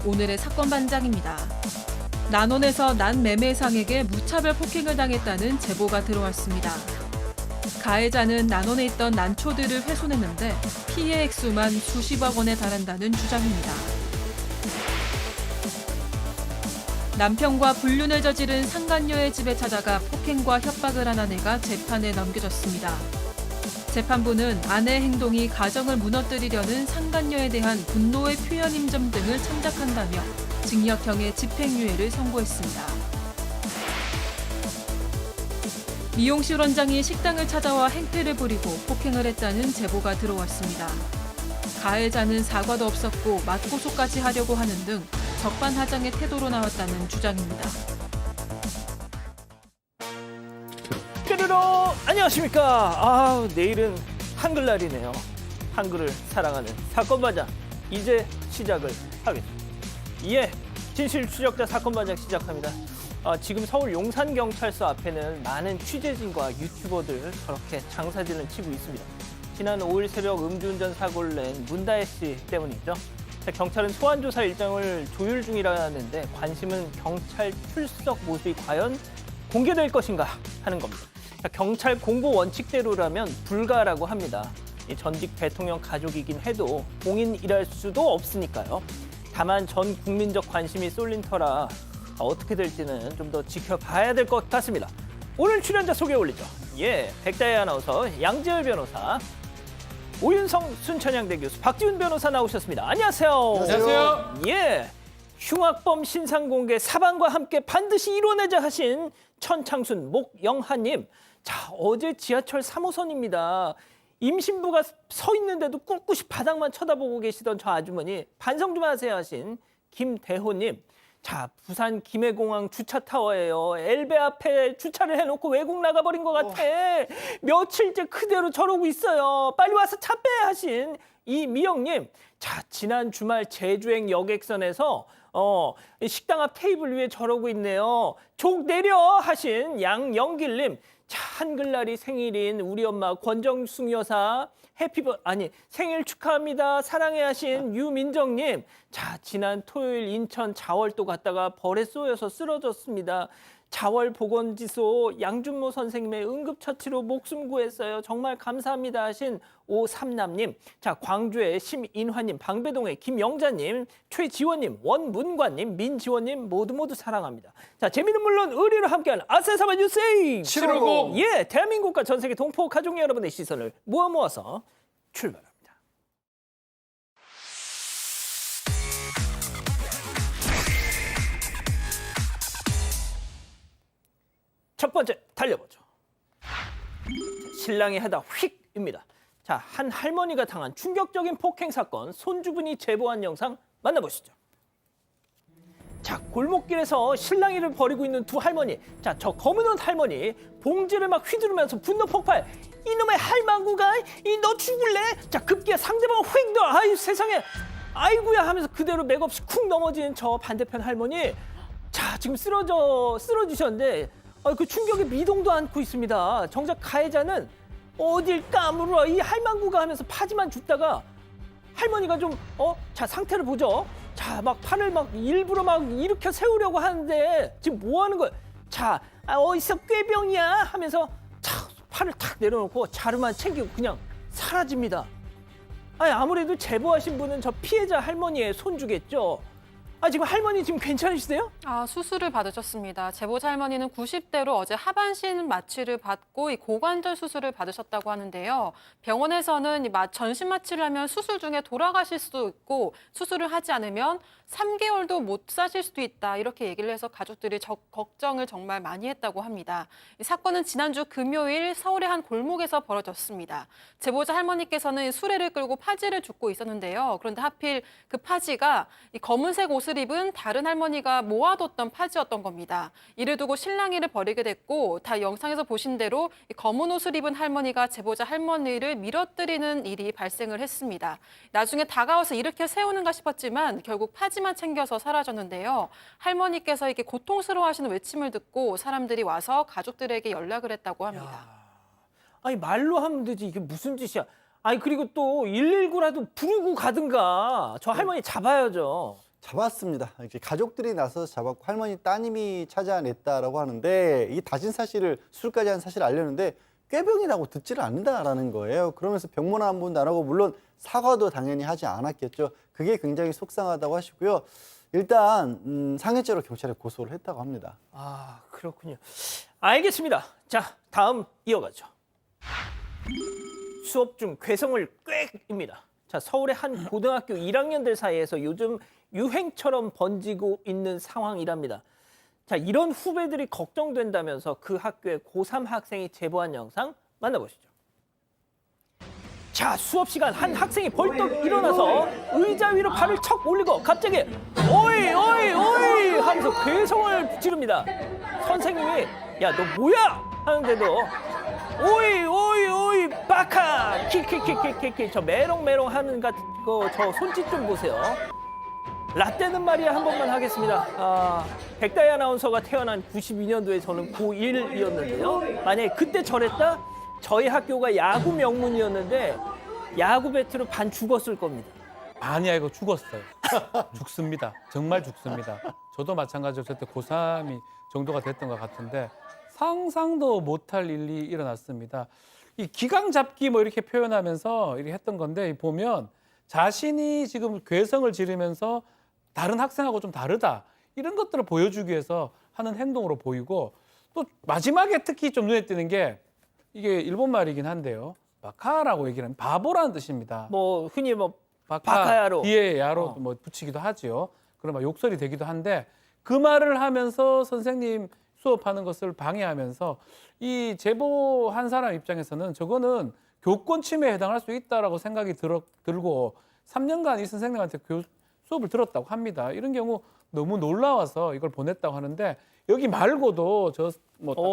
오늘의 사건 반장입니다. 난원에서 난 매매상에게 무차별 폭행을 당했다는 제보가 들어왔습니다. 가해자는 난원에 있던 난초들을 훼손했는데 피해 액수만 수십억 원에 달한다는 주장입니다. 남편과 불륜을 저지른 상간녀의 집에 찾아가 폭행과 협박을 한 아내가 재판에 넘겨졌습니다. 재판부는 아내의 행동이 가정을 무너뜨리려는 상간녀에 대한 분노의 표현인 점 등을 참작한다며 징역형의 집행유예를 선고했습니다. 미용실 원장이 식당을 찾아와 행패를 부리고 폭행을 했다는 제보가 들어왔습니다. 가해자는 사과도 없었고 맞고소까지 하려고 하는 등 적반하장의 태도로 나왔다는 주장입니다. 뾰로로 안녕하십니까. 내일은 한글날이네요. 한글을 사랑하는 사건 반장 이제 시작을 하겠습니다. 예, 진실 추적자 사건 반장 시작합니다. 지금 서울 용산경찰서 앞에는 많은 취재진과 유튜버들 저렇게 장사진을 치고 있습니다. 지난 5일 새벽 음주운전 사고를 낸 문다혜 씨 때문이죠. 경찰은 소환조사 일정을 조율 중이라는데 관심은 경찰 출석 모습이 과연 공개될 것인가 하는 겁니다. 경찰 공보 원칙대로라면 불가라고 합니다. 전직 대통령 가족이긴 해도 공인이랄 수도 없으니까요. 다만 전 국민적 관심이 쏠린 터라 어떻게 될지는 좀 더 지켜봐야 될 것 같습니다. 오늘 출연자 소개 올리죠. 예, 백다혜 아나운서, 양재열 변호사, 오윤성 순천향대 교수, 박지훈 변호사 나오셨습니다. 안녕하세요. 안녕하세요. 예, 흉악범 신상공개 사방과 함께 반드시 이뤄내자 하신 천창순 목영하님. 자, 어제 지하철 3호선입니다. 임신부가 서 있는데도 꿋꿋이 바닥만 쳐다보고 계시던 저 아주머니 반성 좀 하세요 하신 김대호님. 자, 부산 김해공항 주차타워예요. 엘베 앞에 주차를 해놓고 외국 나가버린 것 같아. 며칠째 그대로 저러고 있어요. 빨리 와서 차 빼 하신 이미영님. 자, 지난 주말 제주행 여객선에서 식당 앞 테이블 위에 저러고 있네요. 족 내려 하신 양영길님. 자, 한글날이 생일인 우리 엄마 권정숙 여사 생일 축하합니다. 사랑해 하신 유민정님. 자, 지난 토요일 인천 자월도 갔다가 벌에 쏘여서 쓰러졌습니다. 자월보건지소 양준모 선생님의 응급처치로 목숨 구했어요. 정말 감사합니다 하신 오삼남님. 자, 광주의 심인화님, 방배동의 김영자님, 최지원님, 원문관님, 민지원님 모두 사랑합니다. 자, 재미는 물론 의리로 함께하는 아세사바 뉴스 750. 예, 대한민국과 전 세계 동포 가족 여러분의 시선을 모아서 출발합니다. 첫 번째 달려보죠. 신랑이 하다 휙입니다. 자, 한 할머니가 당한 충격적인 폭행 사건, 손주분이 제보한 영상 만나보시죠. 자, 골목길에서 실랑이를 벌이고 있는 두 할머니. 자, 저 검은 옷 할머니 봉지를 막 휘두르면서 분노 폭발. 이놈의 할망구가 너 죽을래? 자, 급기야 상대방 휙 너 아이 세상에 아이고야 하면서 그대로 맥없이 쿵 넘어진 저 반대편 할머니. 자, 지금 쓰러지셨는데 그 충격에 미동도 않고 있습니다. 정작 가해자는 어딜 까물어 이 할망구가 하면서 파지만 줍다가 할머니가 좀 자, 상태를 보죠. 자, 막 팔을 막 일부러 막 일으켜 세우려고 하는데 지금 뭐 하는 거야? 자, 어디서 꾀병이야 하면서 탁 팔을 탁 내려놓고 자루만 챙기고 그냥 사라집니다. 아무래도 제보하신 분은 저 피해자 할머니의 손주겠죠. 지금 할머니 지금 괜찮으시세요? 수술을 받으셨습니다. 제보자 할머니는 90대로 어제 하반신 마취를 받고 이 고관절 수술을 받으셨다고 하는데요. 병원에서는 전신 마취를 하면 수술 중에 돌아가실 수도 있고 수술을 하지 않으면 3개월도 못 사실 수도 있다. 이렇게 얘기를 해서 가족들이 걱정을 정말 많이 했다고 합니다. 이 사건은 지난주 금요일 서울의 한 골목에서 벌어졌습니다. 제보자 할머니께서는 수레를 끌고 파지를 줍고 있었는데요. 그런데 하필 그 파지가 이 검은색 옷을 입은 다른 할머니가 모아뒀던 파지였던 겁니다. 이를 두고 실랑이를 벌이게 됐고 다 영상에서 보신 대로 이 검은 옷을 입은 할머니가 제보자 할머니를 밀어뜨리는 일이 발생을 했습니다. 나중에 다가와서 일으켜 세우는가 싶었지만 결국 파지만 챙겨서 사라졌는데요. 할머니께서 이렇게 고통스러워하시는 외침을 듣고 사람들이 와서 가족들에게 연락을 했다고 합니다. 말로 하면 되지 이게 무슨 짓이야. 그리고 또 119라도 부르고 가든가 저 할머니 잡아야죠. 잡았습니다. 이제 가족들이 나서서 잡았고 할머니 따님이 찾아냈다라고 하는데 이 다진 사실을 술까지 한 사실을 알렸는데 꾀병이 나고 듣지를 않는다라는 거예요. 그러면서 병문안 한 번도 안 하고 물론 사과도 당연히 하지 않았겠죠. 그게 굉장히 속상하다고 하시고요. 일단 상해죄로 경찰에 고소를 했다고 합니다. 아, 그렇군요. 알겠습니다. 자, 다음 이어가죠. 수업 중 괴성을 꽥입니다. 자, 서울의 한 고등학교 1학년들 사이에서 요즘 유행처럼 번지고 있는 상황이랍니다. 자, 이런 후배들이 걱정된다면서 그 학교의 고3 학생이 제보한 영상 만나보시죠. 자, 수업 시간 한 학생이 벌떡 일어나서 의자 위로 발을 척 올리고 갑자기 오이 오이 오이 하면서 괴성을 지릅니다. 선생님이 야, 너 뭐야? 하는데도 오이 오이 오이 바카 킥킥킥킥킥 저 메롱메롱 하는 저 손짓 좀 보세요. 라떼는 말이야 한 번만 하겠습니다. 백다희 아나운서가 태어난 92년도에 저는 고1이었는데요. 만약에 그때 저랬다? 저희 학교가 야구 명문이었는데 야구 배트로 반 죽었을 겁니다. 아니야, 이거 죽었어요. 죽습니다. 정말 죽습니다. 저도 마찬가지로 저때 고3이 정도가 됐던 것 같은데 상상도 못할 일이 일어났습니다. 이 기강 잡기 뭐 이렇게 표현하면서 이렇게 했던 건데 보면 자신이 지금 괴성을 지르면서 다른 학생하고 좀 다르다 이런 것들을 보여주기 위해서 하는 행동으로 보이고 또 마지막에 특히 좀 눈에 띄는 게 이게 일본 말이긴 한데요. 바카라고 얘기를 하면 바보라는 뜻입니다. 뭐 흔히 뭐 바카, 바카야로. 뒤에 야로 뭐 붙이기도 하지요. 그런 막 욕설이 되기도 한데 그 말을 하면서 선생님 수업하는 것을 방해하면서 이 제보한 사람 입장에서는 저거는 교권 침해에 해당할 수 있다라고 생각이 들고 3년간 이 선생님한테 수업을 들었다고 합니다. 이런 경우 너무 놀라워서 이걸 보냈다고 하는데 여기 말고도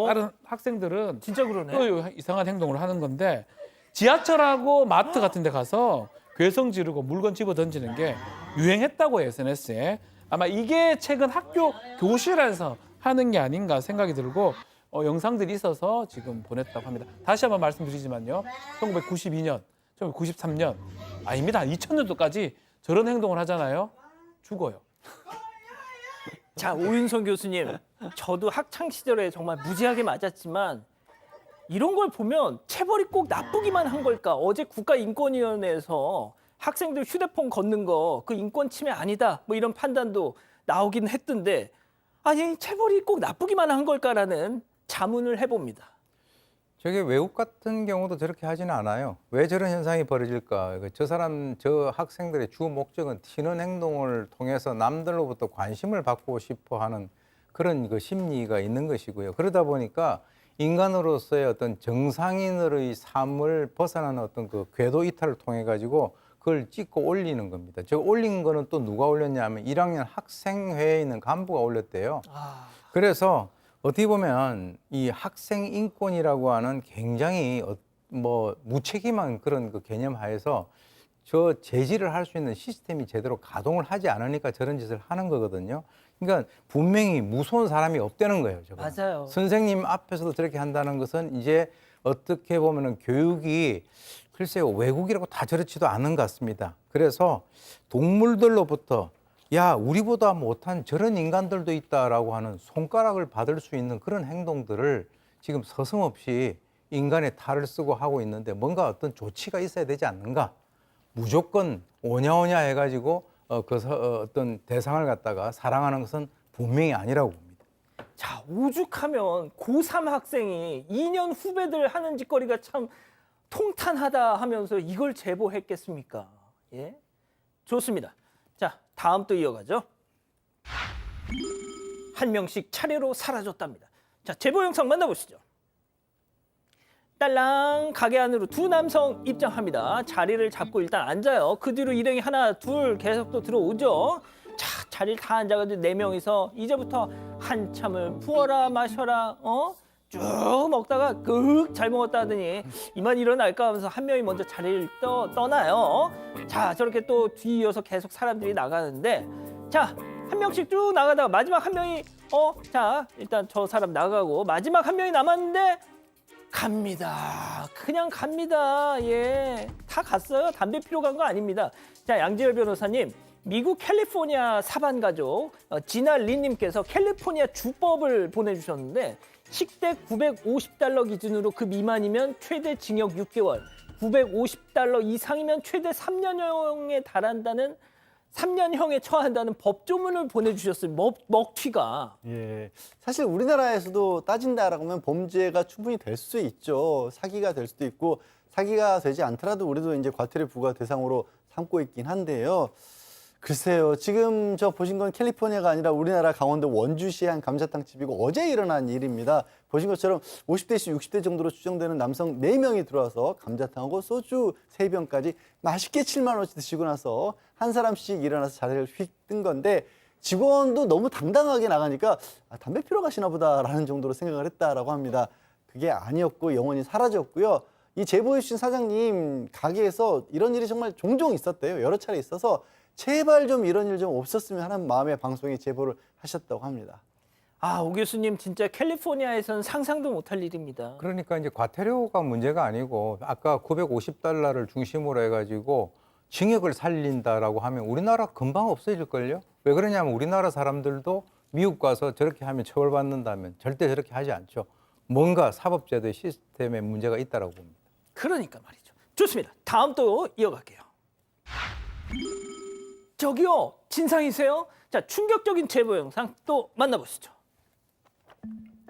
다른 학생들은 진짜 그러네. 또 이상한 행동을 하는 건데 지하철하고 마트 같은 데 가서 괴성 지르고 물건 집어 던지는 게 유행했다고 해요, SNS에. 아마 이게 최근 학교 교실에서 하는 게 아닌가 생각이 들고 영상들이 있어서 지금 보냈다고 합니다. 다시 한번 말씀드리지만요. 1992년, 1993년 아닙니다. 2000년도까지 저런 행동을 하잖아요. 죽어요. 자, 오윤성 교수님, 저도 학창 시절에 정말 무지하게 맞았지만 이런 걸 보면 체벌이 꼭 나쁘기만 한 걸까? 어제 국가인권위원회에서 학생들 휴대폰 걷는 거 그 인권 침해 아니다 뭐 이런 판단도 나오긴 했던데 아니 체벌이 꼭 나쁘기만 한 걸까라는 자문을 해봅니다. 저게 외국 같은 경우도 저렇게 하지는 않아요. 왜 저런 현상이 벌어질까? 저 학생들의 주 목적은 튀는 행동을 통해서 남들로부터 관심을 받고 싶어 하는 그런 그 심리가 있는 것이고요. 그러다 보니까 인간으로서의 어떤 정상인의 삶을 벗어나는 어떤 그 궤도 이탈을 통해 가지고 그걸 찍고 올리는 겁니다. 저 올린 거는 또 누가 올렸냐면 1학년 학생회에 있는 간부가 올렸대요. 그래서 어떻게 보면 이 학생 인권이라고 하는 굉장히 무책임한 그런 그 개념 하에서 저 제지를 할 수 있는 시스템이 제대로 가동을 하지 않으니까 저런 짓을 하는 거거든요. 그러니까 분명히 무서운 사람이 없다는 거예요. 저거는. 맞아요. 선생님 앞에서도 저렇게 한다는 것은 이제 어떻게 보면은 교육이 글쎄요 외국이라고 다 저렇지도 않은 것 같습니다. 그래서 동물들로부터 야 우리보다 못한 저런 인간들도 있다라고 하는 손가락을 받을 수 있는 그런 행동들을 지금 서슴없이 인간의 탈을 쓰고 하고 있는데 뭔가 어떤 조치가 있어야 되지 않는가? 무조건 오냐오냐 해가지고 어떤 대상을 갖다가 사랑하는 것은 분명히 아니라고 봅니다. 자, 오죽하면 고3 학생이 2년 후배들 하는 짓거리가 참 통탄하다 하면서 이걸 제보했겠습니까? 예? 좋습니다. 자, 다음 또 이어가죠. 한 명씩 차례로 사라졌답니다. 자, 제보 영상 만나보시죠. 딸랑 가게 안으로 두 남성 입장합니다. 자리를 잡고 일단 앉아요. 그 뒤로 일행이 하나, 둘 계속 또 들어오죠. 자, 자리를 다 앉아가지고 4명이서 이제부터 한참을 부어라 마셔라 쭉 먹다가 잘 먹었다 하더니 이만 일어날까 하면서 한 명이 먼저 자리를 떠나요. 자, 저렇게 또 뒤이어서 계속 사람들이 나가는데 자, 한 명씩 쭉 나가다가 마지막 한 명이 자, 일단 저 사람 나가고 마지막 한 명이 남았는데 갑니다. 그냥 갑니다. 예. 다 갔어요. 담배 피러 간 거 아닙니다. 자, 양지열 변호사님. 미국 캘리포니아 사반 가족 지나 리님께서 캘리포니아 주법을 보내주셨는데 식대 950달러 기준으로 그 미만이면 최대 징역 6개월, 950달러 이상이면 최대 3년형에 달한다는 3년형에 처한다는 법조문을 보내주셨어요. 먹튀가. 예. 사실 우리나라에서도 따진다라고 하면 범죄가 충분히 될 수 있죠. 사기가 될 수도 있고 사기가 되지 않더라도 우리도 이제 과태료 부과 대상으로 삼고 있긴 한데요. 글쎄요. 지금 저 보신 건 캘리포니아가 아니라 우리나라 강원도 원주시의 한 감자탕 집이고 어제 일어난 일입니다. 보신 것처럼 50대씩 60대 정도로 추정되는 남성 4명이 들어와서 감자탕하고 소주 3병까지 맛있게 7만 원씩 드시고 나서 한 사람씩 일어나서 자리를 휙 뜬 건데 직원도 너무 당당하게 나가니까 담배 피러 가시나 보다라는 정도로 생각을 했다라고 합니다. 그게 아니었고 영원히 사라졌고요. 이 제보해 주신 사장님 가게에서 이런 일이 정말 종종 있었대요. 여러 차례 있어서 제발 좀 이런 일 좀 없었으면 하는 마음에 방송에 제보를 하셨다고 합니다. 아, 오 교수님 진짜 캘리포니아에서는 상상도 못할 일입니다. 그러니까 이제 과태료가 문제가 아니고 아까 950달러를 중심으로 해가지고 징역을 살린다라고 하면 우리나라 금방 없어질걸요? 왜 그러냐면 우리나라 사람들도 미국 가서 저렇게 하면 처벌받는다면 절대 저렇게 하지 않죠. 뭔가 사법제도의 시스템에 문제가 있다라고 봅니다. 그러니까 말이죠. 좋습니다. 다음 또 이어갈게요. 저기요, 진상이세요? 자, 충격적인 제보 영상 또 만나보시죠.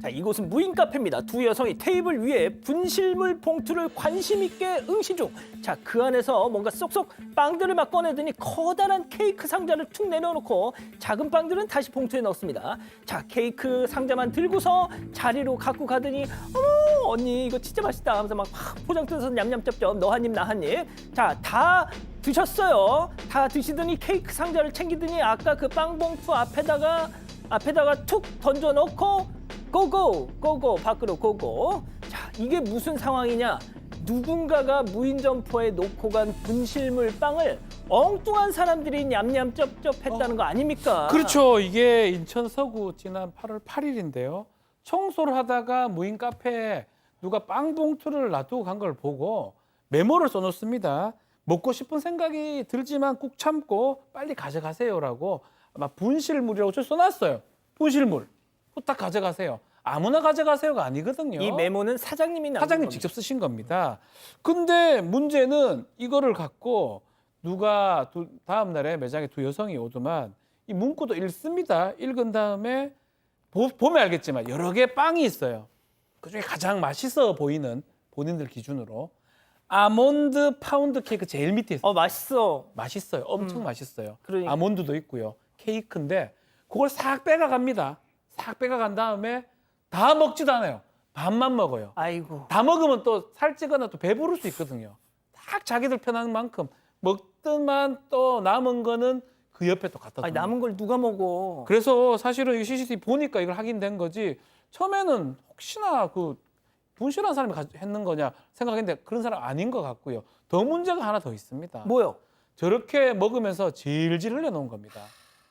자, 이곳은 무인 카페입니다. 두 여성이 테이블 위에 분실물 봉투를 관심 있게 응시 중. 자, 그 안에서 뭔가 쏙쏙 빵들을 막 꺼내더니 커다란 케이크 상자를 툭 내려놓고 작은 빵들은 다시 봉투에 넣습니다. 자, 케이크 상자만 들고서 자리로 갖고 가더니 어머 언니 이거 진짜 맛있다 하면서 막 포장 뜯어서 냠냠쩝쩝 너 한 입 나 한 입. 자, 다 드셨어요. 다 드시더니 케이크 상자를 챙기더니 아까 그 빵 봉투 앞에다가 툭 던져놓고 고고 밖으로 고고. 자, 이게 무슨 상황이냐? 누군가가 무인 점포에 놓고 간 분실물 빵을 엉뚱한 사람들이 냠냠쩝쩝 했다는 거 아닙니까? 그렇죠. 이게 인천 서구 지난 8월 8일인데요. 청소를 하다가 무인 카페에 누가 빵 봉투를 놔두고 간 걸 보고 메모를 써놓습니다. 먹고 싶은 생각이 들지만 꾹 참고 빨리 가져가세요라고 아마 분실물이라고 저 써놨어요. 분실물. 후딱 가져가세요. 아무나 가져가세요가 아니거든요. 이 메모는 사장님이 남긴 사장님 겁니다. 직접 쓰신 겁니다. 근데 문제는 이거를 갖고 누가 다음 날에 매장에 두 여성이 오더만 이 문구도 읽습니다. 읽은 다음에 보면 알겠지만 여러 개 빵이 있어요. 그중에 가장 맛있어 보이는 본인들 기준으로 아몬드 파운드 케이크 제일 밑에 있어요. 맛있어. 맛있어요. 엄청 맛있어요. 그러니까. 아몬드도 있고요. 케이크인데 그걸 싹 빼가갑니다. 싹 빼가간 다음에 다 먹지도 않아요. 반만 먹어요. 아이고. 다 먹으면 또 살찌거나 또 배부를 수 있거든요. 딱 자기들 편한 만큼 먹더만 또 남은 거는 그 옆에 또 갖다 아니, 둬요. 남은 걸 누가 먹어? 그래서 사실은 이 CCTV 보니까 이걸 확인된 거지 처음에는 혹시나 그 분실한 사람이 했는 거냐 생각했는데 그런 사람 아닌 것 같고요. 더 문제가 하나 더 있습니다. 뭐요? 저렇게 먹으면서 질질 흘려놓은 겁니다.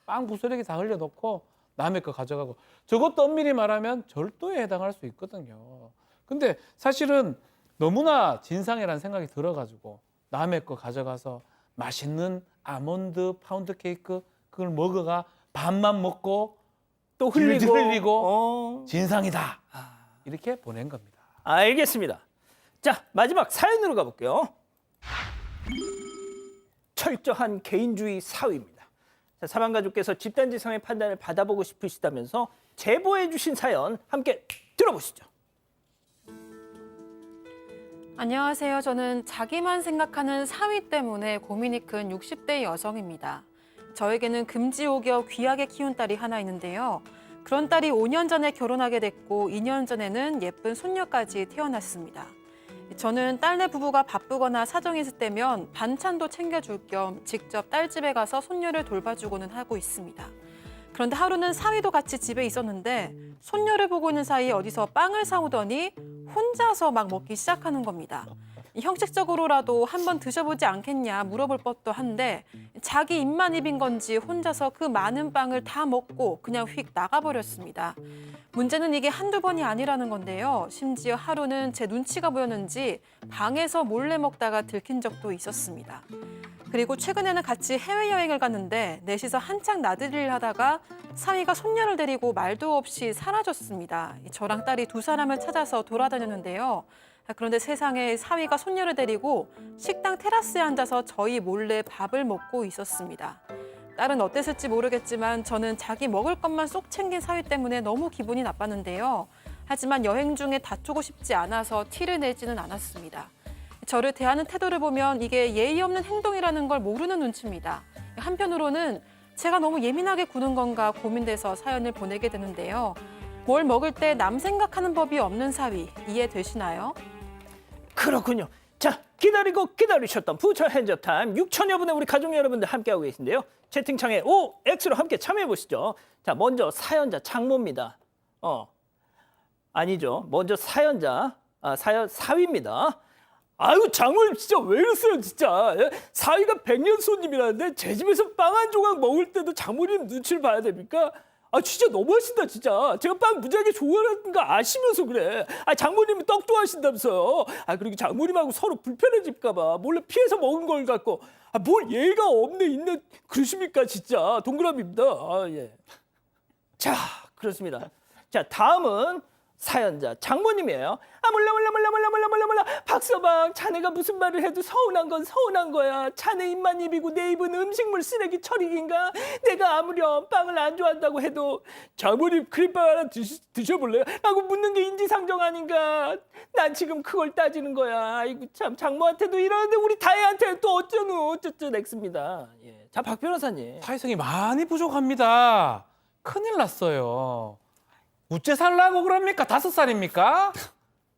빵 부스러기 다 흘려놓고 남의 거 가져가고 저것도 엄밀히 말하면 절도에 해당할 수 있거든요. 근데 사실은 너무나 진상이라는 생각이 들어가지고 남의 거 가져가서 맛있는 아몬드 파운드 케이크 그걸 먹어가 반만 먹고 또 질질 흘리고 어. 진상이다 이렇게 보낸 겁니다. 알겠습니다. 자, 마지막 사연으로 가볼게요. 철저한 개인주의 사위입니다. 자, 사망가족께서 집단지성의 판단을 받아보고 싶으시다면서 제보해 주신 사연 함께 들어보시죠. 안녕하세요. 저는 자기만 생각하는 사위 때문에 고민이 큰 60대 여성입니다. 저에게는 금지옥이어 귀하게 키운 딸이 하나 있는데요. 그런 딸이 5년 전에 결혼하게 됐고 2년 전에는 예쁜 손녀까지 태어났습니다. 저는 딸네 부부가 바쁘거나 사정이 있을 때면 반찬도 챙겨줄 겸 직접 딸 집에 가서 손녀를 돌봐주고는 하고 있습니다. 그런데 하루는 사위도 같이 집에 있었는데 손녀를 보고 있는 사이에 어디서 빵을 사오더니 혼자서 막 먹기 시작하는 겁니다. 형식적으로라도 한번 드셔보지 않겠냐 물어볼 법도 한데 자기 입만 입인 건지 혼자서 그 많은 빵을 다 먹고 그냥 휙 나가버렸습니다. 문제는 이게 한두 번이 아니라는 건데요. 심지어 하루는 제 눈치가 보였는지 방에서 몰래 먹다가 들킨 적도 있었습니다. 그리고 최근에는 같이 해외여행을 갔는데 넷이서 한창 나들이를 하다가 사위가 손녀를 데리고 말도 없이 사라졌습니다. 저랑 딸이 두 사람을 찾아서 돌아다녔는데요. 그런데 세상에 사위가 손녀를 데리고 식당 테라스에 앉아서 저희 몰래 밥을 먹고 있었습니다. 딸은 어땠을지 모르겠지만 저는 자기 먹을 것만 쏙 챙긴 사위 때문에 너무 기분이 나빴는데요. 하지만 여행 중에 다투고 싶지 않아서 티를 내지는 않았습니다. 저를 대하는 태도를 보면 이게 예의 없는 행동이라는 걸 모르는 눈치입니다. 한편으로는 제가 너무 예민하게 구는 건가 고민돼서 사연을 보내게 되는데요. 뭘 먹을 때 남 생각하는 법이 없는 사위 이해되시나요? 그렇군요. 자, 기다리고 기다리셨던 부처 핸즈업 타임 6천여 분의 우리 가족 여러분들 함께하고 계신데요. 채팅창에 OX로 함께 참여해 보시죠. 자, 먼저 사연자 장모입니다. 아니죠. 먼저 사연자 사위입니다. 아유, 장모님 진짜 왜 이러세요, 진짜. 사위가 100년 손님이라는데 제 집에서 빵 한 조각 먹을 때도 장모님 눈치를 봐야 됩니까? 아, 진짜 너무하신다, 진짜. 제가 빵 무지하게 좋아하는 거 아시면서 그래. 아, 장모님은 떡 좋아하신다면서요. 아, 그리고 장모님하고 서로 불편해질까 봐 몰래 피해서 먹은 걸 갖고 뭘 예의가 없네 그러십니까, 진짜. 동그라미입니다. 아, 예. 자, 그렇습니다. 자, 다음은 사연자 장모님이에요. 아, 몰라. 박서방, 자네가 무슨 말을 해도 서운한 건 서운한 거야. 자네 입만 입이고 내 입은 음식물 쓰레기 처리기인가? 내가 아무렴 빵을 안 좋아한다고 해도 장모님 크림빵 하나 드셔볼래요? 라고 묻는 게 인지상정 아닌가? 난 지금 그걸 따지는 거야. 아이고 참, 장모한테도 이러는데 우리 다혜한테는 또 어쩌는 X입니다. 예. 자, 박 변호사님. 사회성이 많이 부족합니다. 큰일 났어요. 우째 살라고 그럽니까? 5살입니까?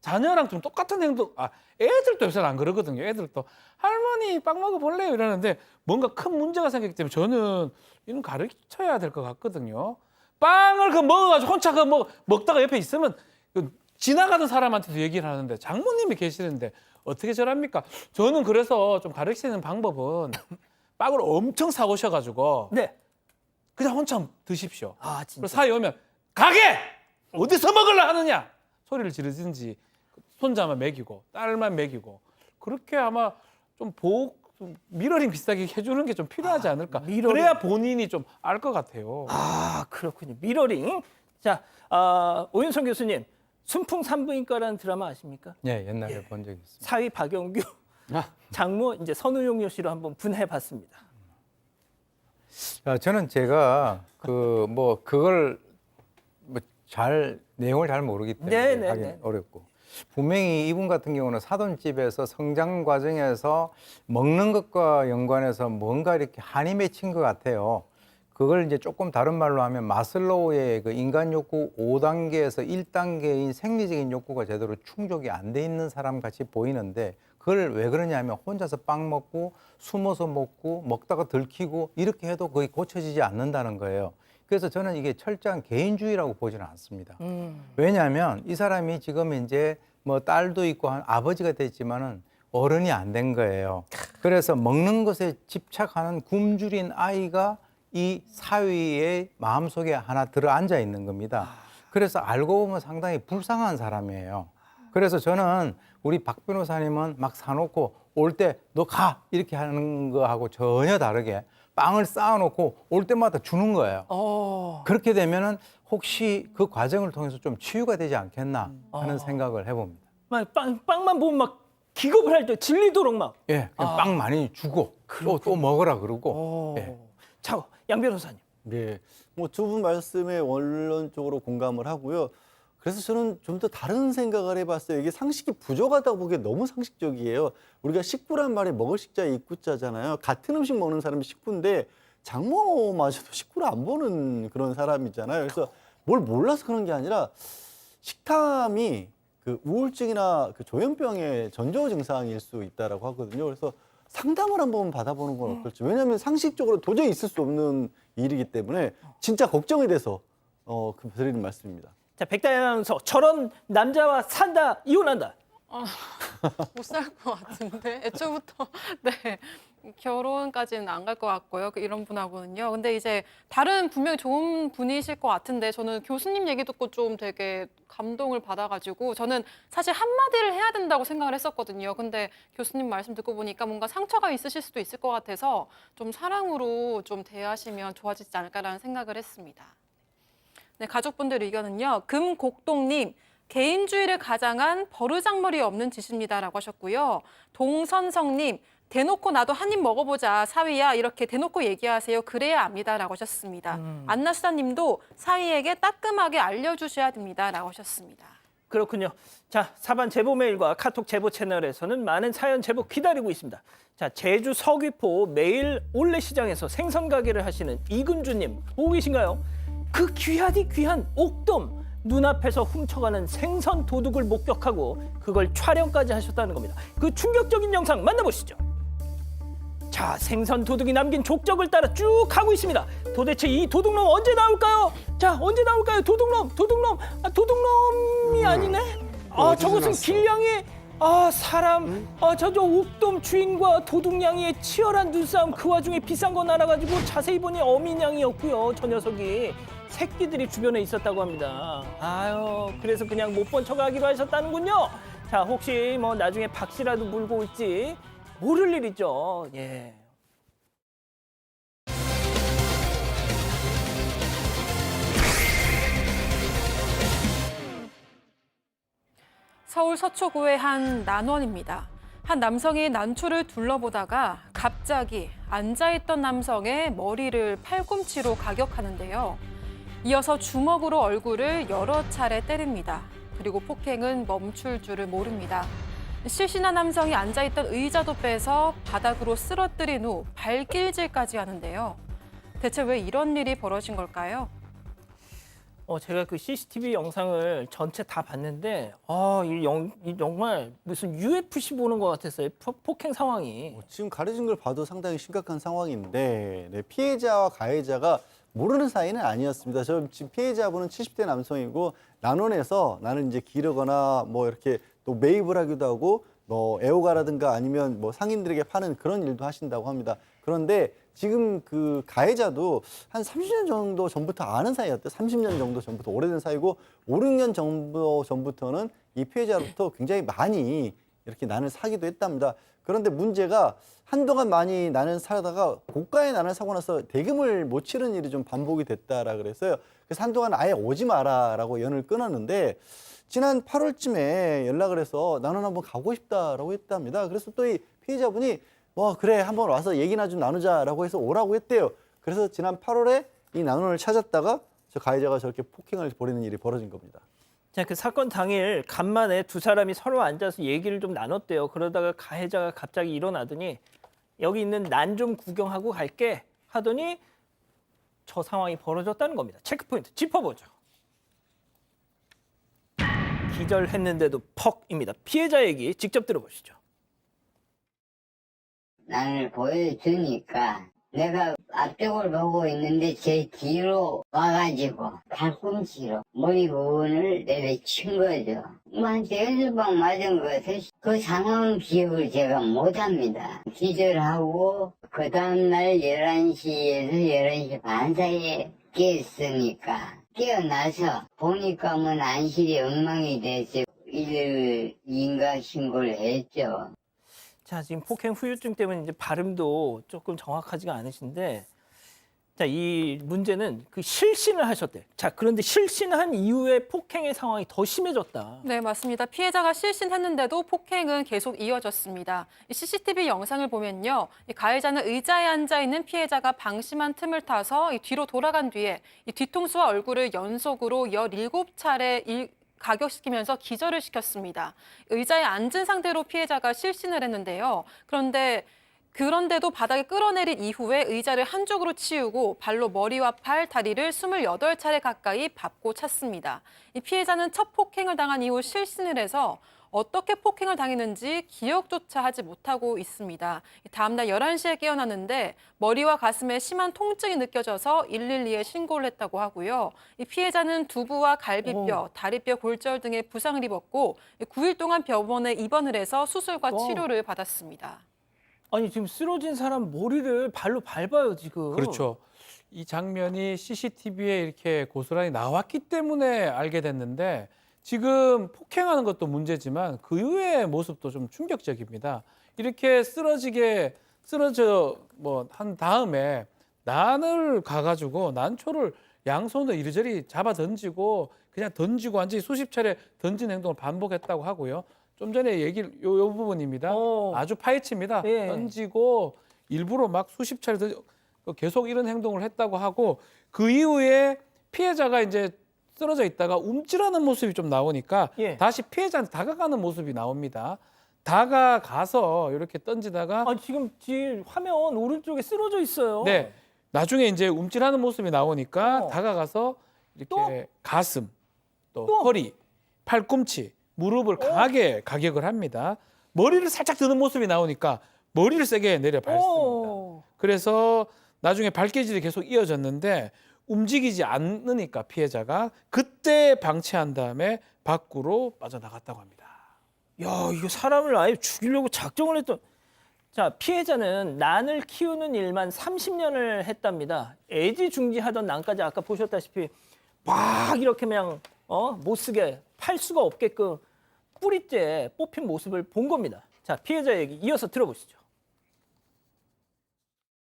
자녀랑 좀 똑같은 행동. 애들도 요새는 안 그러거든요. 애들도 할머니 빵 먹어볼래요? 이러는데 뭔가 큰 문제가 생기기 때문에 저는 이런 가르쳐야 될 것 같거든요. 빵을 먹어가지고 혼자 먹다가 옆에 있으면 지나가는 사람한테도 얘기를 하는데 장모님이 계시는데 어떻게 저랍니까? 저는 그래서 좀 가르치는 방법은 빵을 엄청 사오셔가지고 네. 그냥 혼자 드십시오. 아, 그리고 진짜. 사위 오면 가게! 어디서 먹으려 하느냐? 소리를 지르든지 손자만 먹이고 딸만 먹이고 그렇게 아마 좀 미러링 비슷하게 해주는 게 좀 필요하지 않을까. 미러링. 그래야 본인이 좀 알 것 같아요. 아, 그렇군요. 미러링. 자, 오윤성 교수님, 순풍 산부인과라는 드라마 아십니까? 예, 옛날에 본 적이 있습니다. 사위 박영규, 장모 이제 선우용료 씨로 한번 분해봤습니다. 저는 제가 그걸 내용을 잘 모르기 때문에 네. 하긴 어렵고, 분명히 이분 같은 경우는 사돈집에서 성장 과정에서 먹는 것과 연관해서 뭔가 이렇게 한이 맺힌 것 같아요. 그걸 이제 조금 다른 말로 하면 마슬로우의 그 인간 욕구 5단계에서 1단계인 생리적인 욕구가 제대로 충족이 안 돼 있는 사람 같이 보이는데, 그걸 왜 그러냐면 혼자서 빵 먹고 숨어서 먹고 먹다가 들키고 이렇게 해도 거의 고쳐지지 않는다는 거예요. 그래서 저는 이게 철저한 개인주의라고 보지는 않습니다. 왜냐하면 이 사람이 지금 이제 딸도 있고 아버지가 됐지만은 어른이 안 된 거예요. 그래서 먹는 것에 집착하는 굶주린 아이가 이 사위의 마음속에 하나 들어앉아 있는 겁니다. 그래서 알고 보면 상당히 불쌍한 사람이에요. 그래서 저는 우리 박 변호사님은 막 사놓고 올 때 너 가! 이렇게 하는 거하고 전혀 다르게 빵을 쌓아놓고 올 때마다 주는 거예요. 그렇게 되면은 혹시 그 과정을 통해서 좀 치유가 되지 않겠나 하는 생각을 해봅니다. 빵만 보면 막 기겁을 할 때 질리도록 막. 예, 그냥 빵 많이 주고 또 먹으라 그러고. 예. 자, 양 변호사님. 네, 두 분 말씀에 원론적으로 공감을 하고요. 그래서 저는 좀 더 다른 생각을 해봤어요. 이게 상식이 부족하다고 보기에 너무 상식적이에요. 우리가 식구란 말이 먹을 식자에 입구자잖아요. 같은 음식 먹는 사람이 식구인데 장모마저도 식구를 안 보는 그런 사람이잖아요. 그래서 뭘 몰라서 그런 게 아니라 식탐이 그 우울증이나 그 조현병의 전조 증상일 수 있다라고 하거든요. 그래서 상담을 한번 받아보는 건 어떨지. 왜냐하면 상식적으로 도저히 있을 수 없는 일이기 때문에 진짜 걱정이 돼서 드리는 말씀입니다. 자, 백다현 아나운서, 저런 남자와 산다, 이혼한다. 못 살 것 같은데 애초부터 네 결혼까지는 안 갈 것 같고요. 이런 분하고는요. 근데 이제 다른 분명히 좋은 분이실 것 같은데 저는 교수님 얘기 듣고 좀 되게 감동을 받아가지고 저는 사실 한마디를 해야 된다고 생각을 했었거든요. 근데 교수님 말씀 듣고 보니까 뭔가 상처가 있으실 수도 있을 것 같아서 좀 사랑으로 좀 대하시면 좋아지지 않을까라는 생각을 했습니다. 네, 가족분들 의견은요. 금곡동님. 개인주의를 가장한 버르장머리 없는 짓입니다라고 하셨고요. 동선성님. 대놓고 나도 한 입 먹어보자 사위야 이렇게 대놓고 얘기하세요. 그래야 압니다라고 하셨습니다. 안나수다님도 사위에게 따끔하게 알려주셔야 됩니다라고 하셨습니다. 그렇군요. 자, 사반 제보 메일과 카톡 제보 채널에서는 많은 사연 제보 기다리고 있습니다. 자, 제주 서귀포 매일 올레시장에서 생선 가게를 하시는 이근주님 보고 계신가요? 그 귀한 옥돔 눈앞에서 훔쳐가는 생선 도둑을 목격하고 그걸 촬영까지 하셨다는 겁니다. 그 충격적인 영상 만나보시죠. 자, 생선 도둑이 남긴 족적을 따라 쭉 가고 있습니다. 도대체 이 도둑놈 언제 나올까요? 자, 언제 나올까요? 도둑놈. 아, 도둑놈이 아니네. 아, 저것은 길냥이. 아, 사람. 아, 저 옥돔 주인과 도둑냥이의 치열한 눈싸움. 그 와중에 비싼 건 알아가지고 자세히 보니 어미냥이었고요. 저 녀석이 새끼들이 주변에 있었다고 합니다. 아유, 그래서 그냥 못 본 척하기로 하셨다는군요. 자, 혹시 뭐 나중에 박씨라도 물고 올지 모를 일이죠. 예. 서울 서초구의 한 난원입니다. 한 남성이 난초를 둘러보다가 갑자기 앉아있던 남성의 머리를 팔꿈치로 가격하는데요. 이어서 주먹으로 얼굴을 여러 차례 때립니다. 그리고 폭행은 멈출 줄을 모릅니다. 실신한 남성이 앉아있던 의자도 빼서 바닥으로 쓰러뜨린 후 발길질까지 하는데요. 대체 왜 이런 일이 벌어진 걸까요? 제가 그 CCTV 영상을 전체 다 봤는데, 이 정말 무슨 UFC 보는 것 같았어요. 폭행 상황이. 지금 가려진 걸 봐도 상당히 심각한 상황인데 네, 피해자와 가해자가 모르는 사이는 아니었습니다. 저 지금 피해자분은 70대 남성이고 난원에서 나는 이제 기르거나 뭐 이렇게 또 매입을 하기도 하고 뭐 애호가라든가 아니면 뭐 상인들에게 파는 그런 일도 하신다고 합니다. 그런데 지금 그 가해자도 한 30년 정도 전부터 아는 사이였대요. 30년 정도 전부터 오래된 사이고 5, 6년 정도 전부터는 이 피해자로부터 굉장히 많이 이렇게 난을 사기도 했답니다. 그런데 문제가 한동안 많이 난을 사다가 고가의 난을 사고 나서 대금을 못 치른 일이 좀 반복이 됐다라 그래서요. 그래서 한동안 아예 오지 마라라고 연을 끊었는데 지난 8월쯤에 연락을 해서 나는 한번 가고 싶다라고 했답니다. 그래서 또 이 피해자분이 그래 한번 와서 얘기나 좀 나누자라고 해서 오라고 했대요. 그래서 지난 8월에 이 난원을 찾았다가 저 가해자가 저렇게 폭행을 벌이는 일이 벌어진 겁니다. 자, 그 사건 당일 간만에 두 사람이 서로 앉아서 얘기를 좀 나눴대요. 그러다가 가해자가 갑자기 일어나더니 여기 있는 난 좀 구경하고 갈게 하더니 저 상황이 벌어졌다는 겁니다. 체크포인트 짚어보죠. 기절했는데도 퍽입니다. 피해자 얘기 직접 들어보시죠. 나를 보여주니까 내가 앞쪽을 보고 있는데 제 뒤로 와가지고 팔꿈치로 머리 부분을 내려친 거죠. 한테 연수방 맞은 것을 그 상황 기억을 제가 못합니다. 기절하고 그 다음날 11시에서 11시 반 사이에 깼으니까 깨어나서 보니까 뭐 안실이 엉망이 돼서 112인가 신고를 했죠. 자, 지금 폭행 후유증 때문에 이제 발음도 조금 정확하지가 않으신데, 자, 이 문제는 그 실신을 하셨대. 자, 그런데 실신한 이후에 폭행의 상황이 더 심해졌다. 네, 맞습니다. 피해자가 실신했는데도 폭행은 계속 이어졌습니다. 이 CCTV 영상을 보면요. 이 가해자는 의자에 앉아있는 피해자가 방심한 틈을 타서 이 뒤로 돌아간 뒤에 이 뒤통수와 얼굴을 연속으로 17차례 가격시키면서 기절을 시켰습니다. 의자에 앉은 상태로 피해자가 실신을 했는데요. 그런데도 바닥에 끌어내린 이후에 의자를 한쪽으로 치우고 발로 머리와 팔, 다리를 28차례 가까이 밟고 찼습니다. 이 피해자는 첫 폭행을 당한 이후 실신을 해서 어떻게 폭행을 당했는지 기억조차 하지 못하고 있습니다. 다음날 11시에 깨어났는데 머리와 가슴에 심한 통증이 느껴져서 112에 신고를 했다고 하고요. 이 피해자는 두부와 갈비뼈, 다리뼈 골절 등의 부상을 입었고 9일 동안 병원에 입원을 해서 수술과 치료를 받았습니다. 아니 지금 쓰러진 사람 머리를 발로 밟아요 지금. 그렇죠. 이 장면이 CCTV에 이렇게 고스란히 나왔기 때문에 알게 됐는데 지금 폭행하는 것도 문제지만 그 이후의 모습도 좀 충격적입니다. 이렇게 쓰러져 뭐 한 다음에 난을 가가지고 난초를 양손으로 이리저리 잡아 던지고 그냥 던지고 완전히 수십 차례 던진 행동을 반복했다고 하고요. 좀 전에 요 부분입니다. 아주 파헤칩니다. 예. 던지고 일부러 막 수십 차례 계속 이런 행동을 했다고 하고 그 이후에 피해자가 이제 쓰러져 있다가 움찔하는 모습이 좀 나오니까 예. 다시 피해자한테 다가가는 모습이 나옵니다. 다가가서 이렇게 던지다가 아 지금 화면 오른쪽에 쓰러져 있어요. 네. 나중에 이제 움찔하는 모습이 나오니까 어. 다가가서 이렇게 또? 가슴, 또 또? 허리, 팔꿈치, 무릎을 강하게 가격을 합니다. 머리를 살짝 드는 모습이 나오니까 머리를 세게 내려 밟습니다. 오. 그래서 나중에 발길질이 계속 이어졌는데 움직이지 않으니까 피해자가 그때 방치한 다음에 밖으로 빠져나갔다고 합니다. 야, 이거 사람을 아예 죽이려고 작정을 했던. 자, 피해자는 난을 키우는 일만 30년을 했답니다. 애지중지하던 난까지 아까 보셨다시피 막 이렇게 그냥 못 쓰게 팔 수가 없게끔 뿌리째 뽑힌 모습을 본 겁니다. 자, 피해자 얘기 이어서 들어보시죠.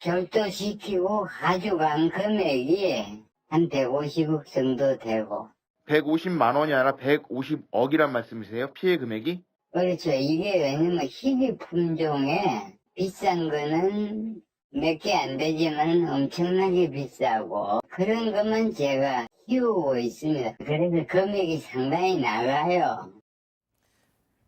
별도시키고 가져간 금액이 한 150억 정도 되고 150만 원이 아니라 150억이란 말씀이세요? 피해 금액이? 그렇죠. 이게 왜냐면 희귀 품종에 비싼 거는 몇 개 안 되지만 엄청나게 비싸고 그런 것만 제가 키우고 있습니다. 그래서 금액이 상당히 나가요.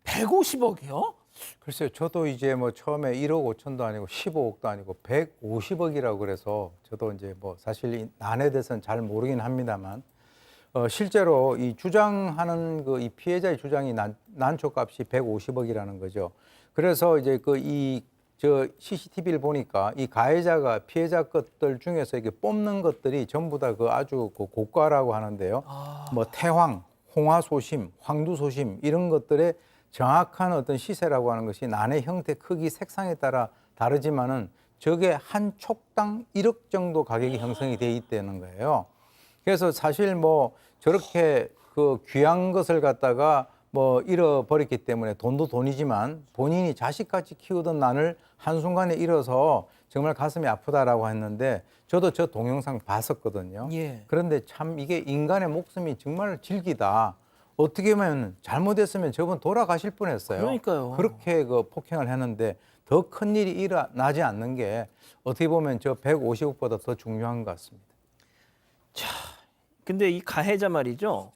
150억이요? 글쎄요, 저도 이제 뭐 처음에 1억 5천도 아니고 15억도 아니고 150억이라고 그래서 저도 이제 뭐 사실 이 난에 대해서는 잘 모르긴 합니다만 실제로 이 주장하는 그 이 피해자의 주장이 난초값이 150억이라는 거죠. 그래서 이제 저 CCTV를 보니까 이 가해자가 피해자 것들 중에서 이게 뽑는 것들이 전부 다 그 아주 그 고가라고 하는데요. 뭐 태황, 홍화소심, 황두소심 이런 것들의 정확한 어떤 시세라고 하는 것이 난의 형태, 크기, 색상에 따라 다르지만은 저게 한 촉당 1억 정도 가격이 형성이 돼 있다는 거예요. 그래서 사실 뭐 저렇게 그 귀한 것을 갖다가 뭐 잃어버렸기 때문에 돈도 돈이지만 본인이 자식같이 키우던 난을 한순간에 잃어서 정말 가슴이 아프다라고 했는데 저도 저 동영상 봤었거든요. 예. 그런데 참 이게 인간의 목숨이 정말 질기다. 어떻게 보면 잘못했으면 저분 돌아가실 뻔했어요. 그러니까요. 그렇게 그 폭행을 했는데 더 큰 일이 일어나지 않는 게 어떻게 보면 저 150억보다 더 중요한 것 같습니다. 근데 이 가해자 말이죠.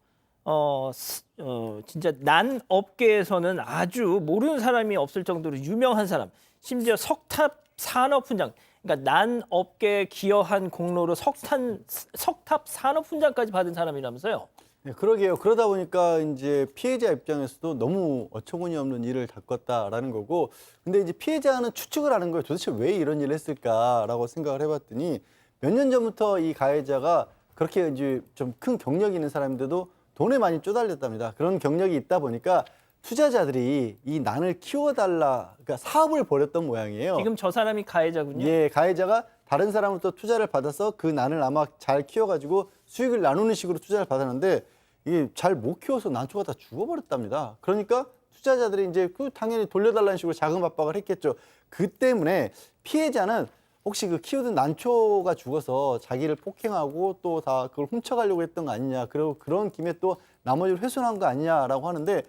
진짜 난 업계에서는 아주 모르는 사람이 없을 정도로 유명한 사람. 심지어 석탑 산업훈장. 그러니까 난 업계에 기여한 공로로 석탑 산업훈장까지 받은 사람이라면서요. 네, 그러게요. 그러다 보니까 이제 피해자 입장에서도 너무 어처구니 없는 일을 겪었다라는 거고, 근데 이제 피해자는 추측을 하는 거예요. 도대체 왜 이런 일을 했을까라고 생각을 해봤더니 몇 년 전부터 이 가해자가 그렇게 이제 좀 큰 경력이 있는 사람인데도 돈에 많이 쪼달렸답니다. 그런 경력이 있다 보니까 투자자들이 이 난을 키워달라, 그러니까 사업을 벌였던 모양이에요. 지금 저 사람이 가해자군요. 예, 가해자가 다른 사람으로부터 투자를 받아서 그 난을 아마 잘 키워가지고 수익을 나누는 식으로 투자를 받았는데 이게 잘 못 키워서 난초가 다 죽어버렸답니다. 그러니까 투자자들이 이제 당연히 돌려달라는 식으로 자금 압박을 했겠죠. 그 때문에 피해자는 혹시 그 키우던 난초가 죽어서 자기를 폭행하고 또 다 그걸 훔쳐가려고 했던 거 아니냐. 그리고 그런 김에 또 나머지를 훼손한 거 아니냐라고 하는데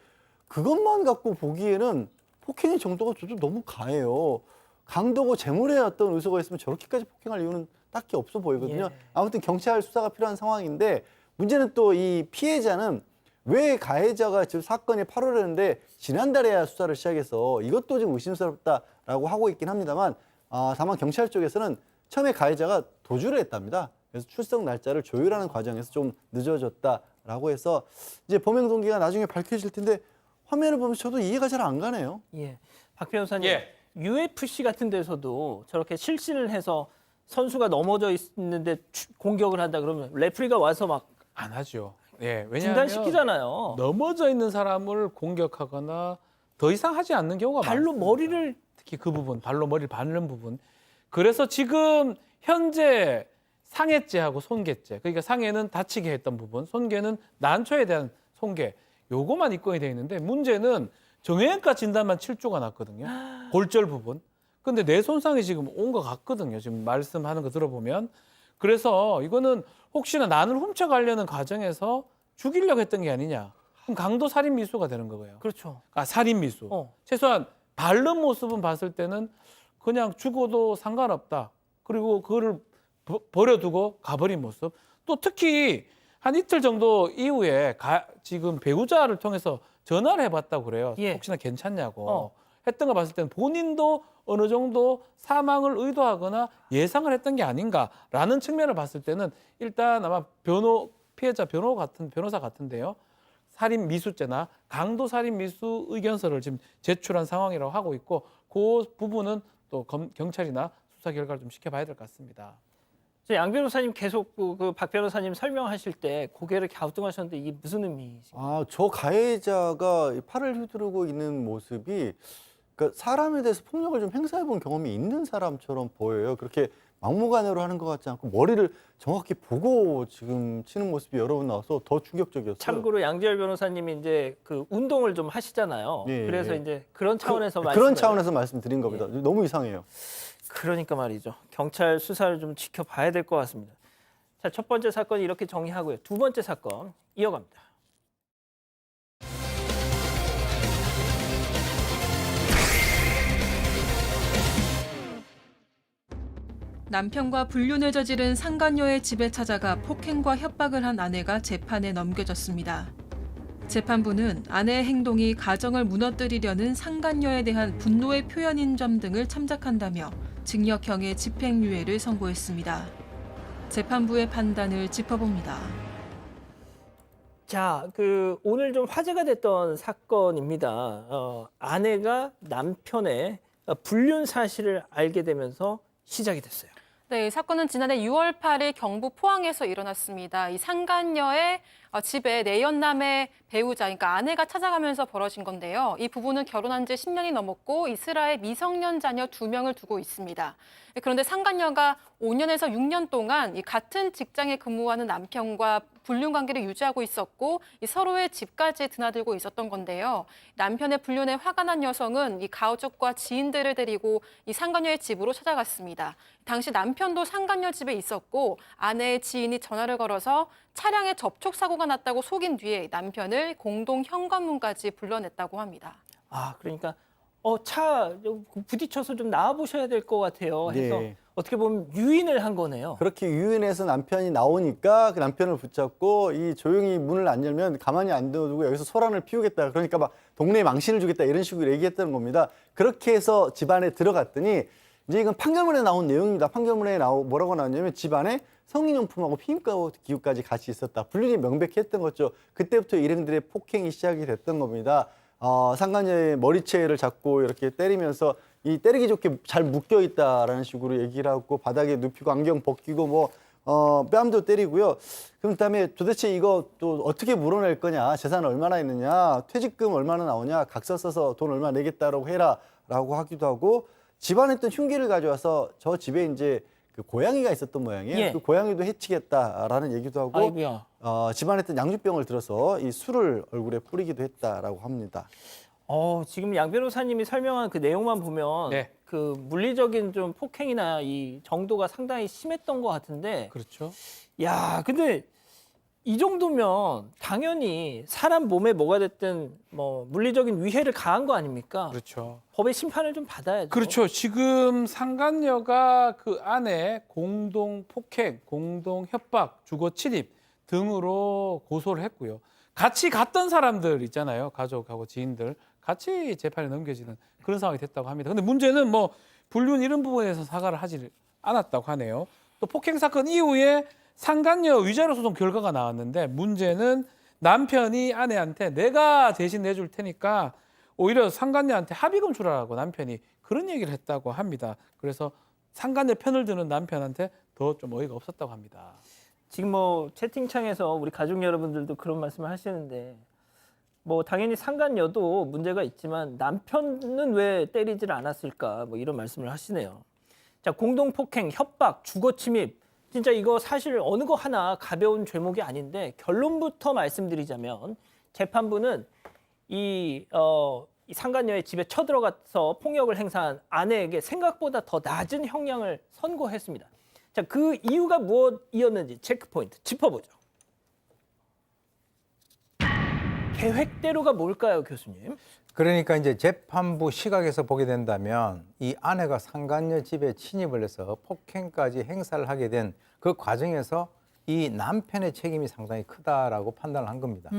그것만 갖고 보기에는 폭행의 정도가 저도 너무 가해요. 강도고 재물의 어떤 의도가 있으면 저렇게까지 폭행할 이유는 딱히 없어 보이거든요. 예. 아무튼 경찰 수사가 필요한 상황인데 문제는 또 이 피해자는 왜 가해자가 지금 사건이 8월이었는데 지난달에야 수사를 시작해서 이것도 좀 의심스럽다라고 하고 있긴 합니다만 다만 경찰 쪽에서는 처음에 가해자가 도주를 했답니다. 그래서 출석 날짜를 조율하는 과정에서 좀 늦어졌다라고 해서 이제 범행 동기가 나중에 밝혀질 텐데 화면을 보면서 저도 이해가 잘 안 가네요. 예. 박 변호사님, 예. UFC 같은 데서도 저렇게 실신을 해서 선수가 넘어져 있는데 공격을 한다 그러면 레프리가 와서 막 안 하죠. 예, 왜냐하면 중단시키잖아요. 넘어져 있는 사람을 공격하거나 더 이상 하지 않는 경우가 발로 많습니다. 머리를 특히 그 부분, 발로 머리를 바르는 부분. 그래서 지금 현재 상해죄하고 손괴죄, 그러니까 상해는 다치게 했던 부분, 손괴는 난초에 대한 손괴, 요거만 입건이 되어 있는데 문제는 정형외과 진단만 7조가 났거든요. 골절 부분. 근데 뇌 손상이 지금 온 것 같거든요. 지금 말씀하는 거 들어보면. 그래서 이거는 혹시나 난을 훔쳐가려는 과정에서 죽이려고 했던 게 아니냐. 그럼 강도 살인 미수가 되는 거고요. 그렇죠. 아, 살인 미수. 최소한 바른 모습은 봤을 때는 그냥 죽어도 상관없다. 그리고 그거를 버려두고 가버린 모습. 또 특히 한 이틀 정도 이후에 지금 배우자를 통해서 전화를 해봤다고 그래요. 예. 혹시나 괜찮냐고. 했던 거 봤을 때는 본인도 어느 정도 사망을 의도하거나 예상을 했던 게 아닌가라는 측면을 봤을 때는 일단 아마 피해자 변호사 같은데요. 살인 미수죄나 강도 살인 미수 의견서를 지금 제출한 상황이라고 하고 있고 그 부분은 또 경찰이나 수사 결과를 좀 지켜봐야 될 것 같습니다. 양 변호사님 계속 그 박 변호사님 설명하실 때 고개를 갸우뚱하셨는데 이게 무슨 의미이신가요? 아, 저 가해자가 이 팔을 휘두르고 있는 모습이 그러니까 사람에 대해서 폭력을 좀 행사해 본 경험이 있는 사람처럼 보여요. 그렇게 막무가내로 하는 것 같지 않고 머리를 정확히 보고 지금 치는 모습이 여러 번 나와서 더 충격적이었어요. 참고로 양지열 변호사님이 이제 그 운동을 좀 하시잖아요. 예, 그래서 예. 이제 그런 차원에서 그런 차원에서 말씀드린 겁니다. 너무 이상해요. 그러니까 말이죠. 경찰 수사를 좀 지켜봐야 될 것 같습니다. 자, 첫 번째 사건 이렇게 정리하고요. 두 번째 사건 이어갑니다. 남편과 불륜을 저지른 상간녀의 집에 찾아가 폭행과 협박을 한 아내가 재판에 넘겨졌습니다. 재판부는 아내의 행동이 가정을 무너뜨리려는 상간녀에 대한 분노의 표현인 점 등을 참작한다며 징역형의 집행유예를 선고했습니다. 재판부의 판단을 짚어봅니다. 자, 오늘 좀 화제가 됐던 사건입니다. 아내가 남편의 불륜 사실을 알게 되면서 시작이 됐어요. 네, 이 사건은 지난해 6월 8일 경북 포항에서 일어났습니다. 이 상간녀의 집에 내연남의 배우자, 그러니까 아내가 찾아가면서 벌어진 건데요. 이 부부는 결혼한 지 10년이 넘었고 이스라엘 미성년 자녀 2명을 두고 있습니다. 그런데 상간녀가 5년에서 6년 동안 이 같은 직장에 근무하는 남편과 불륜 관계를 유지하고 있었고 이 서로의 집까지 드나들고 있었던 건데요. 남편의 불륜에 화가 난 여성은 이 가족과 지인들을 데리고 이 상간녀의 집으로 찾아갔습니다. 당시 남편도 상간녀 집에 있었고 아내의 지인이 전화를 걸어서 차량에 접촉 사고가 났다고 속인 뒤에 남편을 공동 현관문까지 불러냈다고 합니다. 아, 그러니까 차 부딪혀서 좀 나와 보셔야 될 것 같아요. 해서 네. 어떻게 보면 유인을 한 거네요. 그렇게 유인해서 남편이 나오니까 그 남편을 붙잡고 이 조용히 문을 안 열면 가만히 안 둬두고 여기서 소란을 피우겠다. 그러니까 막 동네에 망신을 주겠다 이런 식으로 얘기했다는 겁니다. 그렇게 해서 집안에 들어갔더니 이제 이건 판결문에 나온 내용입니다. 판결문에 뭐라고 나왔냐면 집안에 성인용품하고 피임기구까지 같이 있었다. 불륜이 명백했던 거죠. 그때부터 일행들의 폭행이 시작이 됐던 겁니다. 상간녀의 머리채를 잡고 이렇게 때리면서 이 때리기 좋게 잘 묶여 있다라는 식으로 얘기를 하고 바닥에 눕히고 안경 벗기고 뺨도 때리고요. 그다음에 도대체 이거 또 어떻게 물어낼 거냐, 재산 얼마나 있느냐, 퇴직금 얼마나 나오냐, 각서 써서 돈 얼마 내겠다라고 해라라고 하기도 하고 집안에 있던 흉기를 가져와서 저 집에 이제 그 고양이가 있었던 모양이에요. 예. 그 고양이도 해치겠다라는 얘기도 하고 아이고야. 집안에 있던 양주병을 들어서 이 술을 얼굴에 뿌리기도 했다라고 합니다. 지금 양 변호사님이 설명한 그 내용만 보면 네. 그 물리적인 좀 폭행이나 이 정도가 상당히 심했던 것 같은데 그렇죠. 야, 근데 이 정도면 당연히 사람 몸에 뭐가 됐든 뭐 물리적인 위해를 가한 거 아닙니까? 그렇죠. 법의 심판을 좀 받아야죠. 그렇죠. 지금 상간녀가 그 아내 공동 폭행, 공동 협박, 주거 침입 등으로 고소를 했고요. 같이 갔던 사람들 있잖아요. 가족하고 지인들 같이 재판에 넘겨지는 그런 상황이 됐다고 합니다. 근데 문제는 뭐 불륜 이런 부분에서 사과를 하지 않았다고 하네요. 또 폭행 사건 이후에 상간녀 위자료 소송 결과가 나왔는데 문제는 남편이 아내한테 내가 대신 내줄 테니까 오히려 상간녀한테 합의금 주라고 남편이 그런 얘기를 했다고 합니다. 그래서 상간녀 편을 드는 남편한테 더 좀 어이가 없었다고 합니다. 지금 뭐 채팅창에서 우리 가족 여러분들도 그런 말씀을 하시는데 뭐 당연히 상간녀도 문제가 있지만 남편은 왜 때리질 않았을까 뭐 이런 말씀을 하시네요. 자, 공동폭행, 협박, 주거침입 진짜 이거 사실 어느 거 하나 가벼운 죄목이 아닌데 결론부터 말씀드리자면 재판부는 이 상간녀의 집에 쳐들어가서 폭력을 행사한 아내에게 생각보다 더 낮은 형량을 선고했습니다. 자, 그 이유가 무엇이었는지 체크포인트 짚어보죠. 계획대로가 뭘까요, 교수님? 그러니까 이제 재판부 시각에서 보게 된다면 이 아내가 상간녀 집에 침입을 해서 폭행까지 행사를 하게 된 그 과정에서 이 남편의 책임이 상당히 크다라고 판단을 한 겁니다.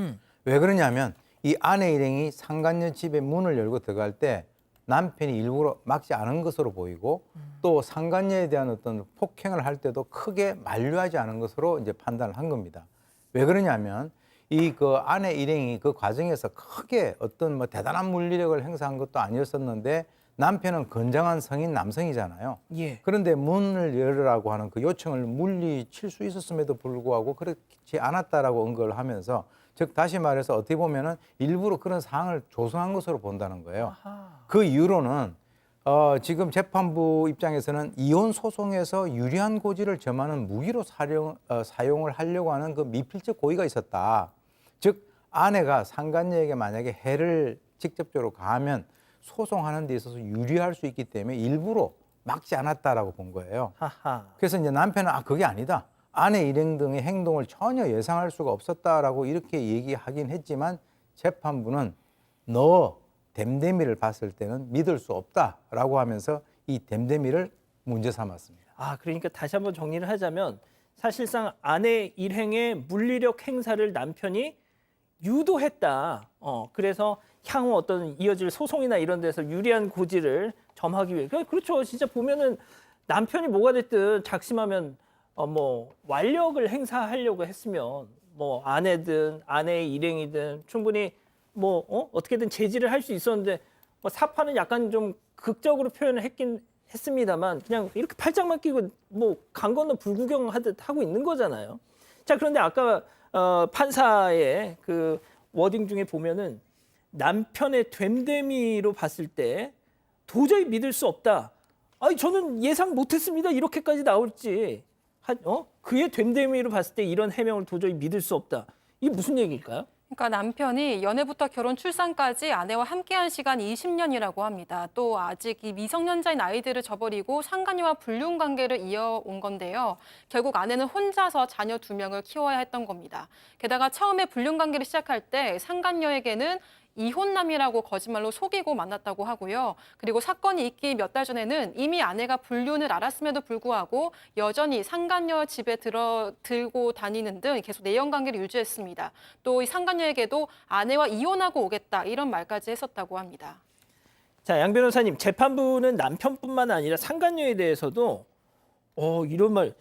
왜 그러냐면 이 아내 일행이 상간녀 집에 문을 열고 들어갈 때 남편이 일부러 막지 않은 것으로 보이고 또 상간녀에 대한 어떤 폭행을 할 때도 크게 만류하지 않은 것으로 이제 판단을 한 겁니다. 왜 그러냐면 이 그 아내 일행이 그 과정에서 크게 어떤 뭐 대단한 물리력을 행사한 것도 아니었었는데 남편은 건장한 성인 남성이잖아요. 예. 그런데 문을 열으라고 하는 그 요청을 물리칠 수 있었음에도 불구하고 그렇지 않았다라고 언급을 하면서 즉 다시 말해서 어떻게 보면은 일부러 그런 상황을 조성한 것으로 본다는 거예요. 그 이유로는 지금 재판부 입장에서는 이혼 소송에서 유리한 고지를 점하는 무기로 사용을 하려고 하는 그 미필적 고의가 있었다. 즉 아내가 상간녀에게 만약에 해를 직접적으로 가하면 소송하는 데 있어서 유리할 수 있기 때문에 일부러 막지 않았다라고 본 거예요. 하하. 그래서 이제 남편은 그게 아니다. 아내 일행 등의 행동을 전혀 예상할 수가 없었다라고 이렇게 얘기하긴 했지만 재판부는 너 댐데미를 봤을 때는 믿을 수 없다라고 하면서 이 댐데미를 문제 삼았습니다. 그러니까 다시 한번 정리를 하자면 사실상 아내 일행의 물리력 행사를 남편이 유도했다. 그래서 향후 어떤 이어질 소송이나 이런 데서 유리한 고지를 점하기 위해. 그렇죠. 진짜 보면은 남편이 뭐가 됐든 작심하면 뭐 완력을 행사하려고 했으면 뭐 아내든 아내의 일행이든 충분히 뭐 어떻게든 제지를 할 수 있었는데 뭐 사파는 약간 좀 극적으로 표현을 했긴 했습니다만 그냥 이렇게 팔짱만 끼고 뭐 강 건너 불구경하듯 하고 있는 거잖아요. 자, 그런데 아까 판사의 그 워딩 중에 보면은 남편의 됨됨이로 봤을 때 도저히 믿을 수 없다. 저는 예상 못했습니다. 이렇게까지 나올지. 그의 됨됨이로 봤을 때 이런 해명을 도저히 믿을 수 없다. 이게 무슨 얘기일까요? 그러니까 남편이 연애부터 결혼 출산까지 아내와 함께한 시간이 20년이라고 합니다. 또 아직 이 미성년자인 아이들을 저버리고 상간녀와 불륜 관계를 이어온 건데요. 결국 아내는 혼자서 자녀 2명을 키워야 했던 겁니다. 게다가 처음에 불륜 관계를 시작할 때 상간녀에게는 이혼남이라고 거짓말로 속이고 만났다고 하고요. 그리고 사건이 있기 몇 달 전에는 이미 아내가 불륜을 알았음에도 불구하고 여전히 상간녀 집에 들고 다니는 등 계속 내연관계를 유지했습니다. 또 이 상간녀에게도 아내와 이혼하고 오겠다 이런 말까지 했었다고 합니다. 자, 양 변호사님, 재판부는 남편뿐만 아니라 상간녀에 대해서도 이런 말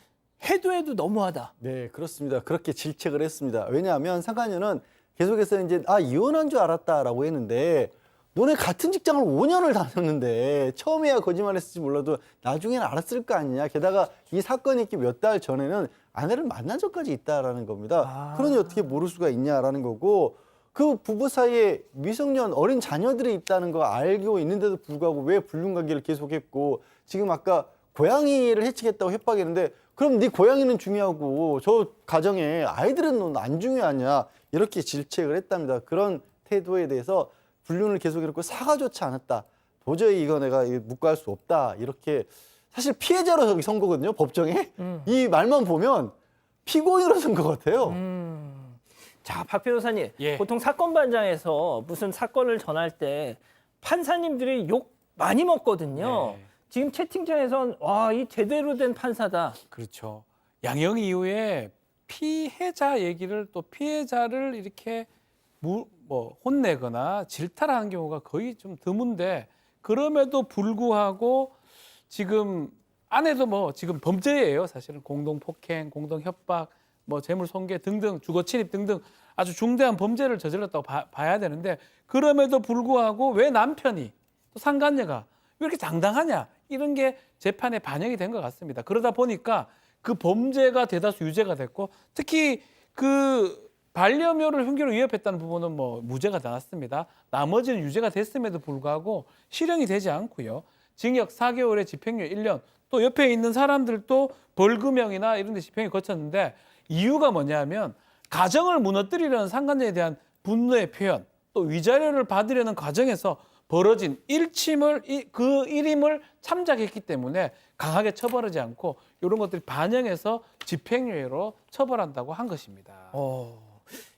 해도 너무하다. 네, 그렇습니다. 그렇게 질책을 했습니다. 왜냐하면 상간녀는 계속해서 이제 이혼한 줄 알았다라고 했는데 너네 같은 직장을 5년을 다녔는데 처음에야 거짓말했을지 몰라도 나중에는 알았을 거 아니냐. 게다가 이 사건이 있기 몇 달 전에는 아내를 만난 적까지 있다라는 겁니다. 그러니 어떻게 모를 수가 있냐라는 거고 그 부부 사이에 미성년 어린 자녀들이 있다는 거 알고 있는데도 불구하고 왜 불륜 관계를 계속했고 지금 아까 고양이를 해치겠다고 협박했는데 그럼 네 고양이는 중요하고 저 가정에 아이들은 안 중요하냐 이렇게 질책을 했답니다. 그런 태도에 대해서 불륜을 계속했고 사과조차 않았다. 도저히 이거 내가 묵과할 수 없다. 이렇게 사실 피해자로 선 거거든요. 법정에. 이 말만 보면 피고인으로 선 것 같아요. 자, 박 변호사님, 예. 보통 사건 반장에서 무슨 사건을 전할 때 판사님들이 욕 많이 먹거든요. 네. 지금 채팅창에선 이 제대로 된 판사다. 그렇죠. 양형 이후에 피해자 얘기를 또 피해자를 이렇게 혼내거나 질타하는 경우가 거의 좀 드문데 그럼에도 불구하고 지금 아내도 지금 범죄예요. 사실은 공동폭행, 공동협박, 재물손괴 등등 주거침입 등등 아주 중대한 범죄를 저질렀다고 봐야 되는데 그럼에도 불구하고 왜 남편이 또 상간녀가 왜 이렇게 당당하냐 이런 게 재판에 반영이 된 것 같습니다. 그러다 보니까 그 범죄가 대다수 유죄가 됐고 특히 그 반려묘를 흉기로 위협했다는 부분은 뭐 무죄가 나왔습니다. 나머지는 유죄가 됐음에도 불구하고 실형이 되지 않고요. 징역 4개월에 집행유예 1년, 또 옆에 있는 사람들도 벌금형이나 이런 데 집행이 거쳤는데 이유가 뭐냐면 가정을 무너뜨리려는 상간녀에 대한 분노의 표현, 또 위자료를 받으려는 과정에서 벌어진 일침을 그 일임을 참작했기 때문에 강하게 처벌하지 않고 이런 것들이 반영해서 집행유예로 처벌한다고 한 것입니다.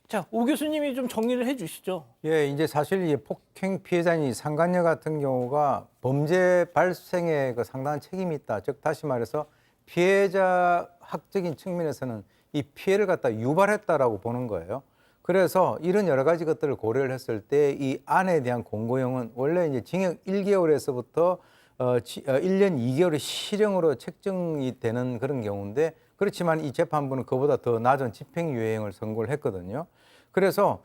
자, 오 교수님이 좀 정리를 해주시죠. 예, 이제 사실 이 폭행 피해자인 상간녀 같은 경우가 범죄 발생에 그 상당한 책임이 있다. 즉 다시 말해서 피해자 학적인 측면에서는 이 피해를 갖다 유발했다라고 보는 거예요. 그래서 이런 여러 가지 것들을 고려를 했을 때 이 아내에 대한 공고형은 원래 이제 징역 1개월에서부터 1년 2개월의 실형으로 책정이 되는 그런 경우인데 그렇지만 이 재판부는 그보다 더 낮은 집행유예형을 선고를 했거든요. 그래서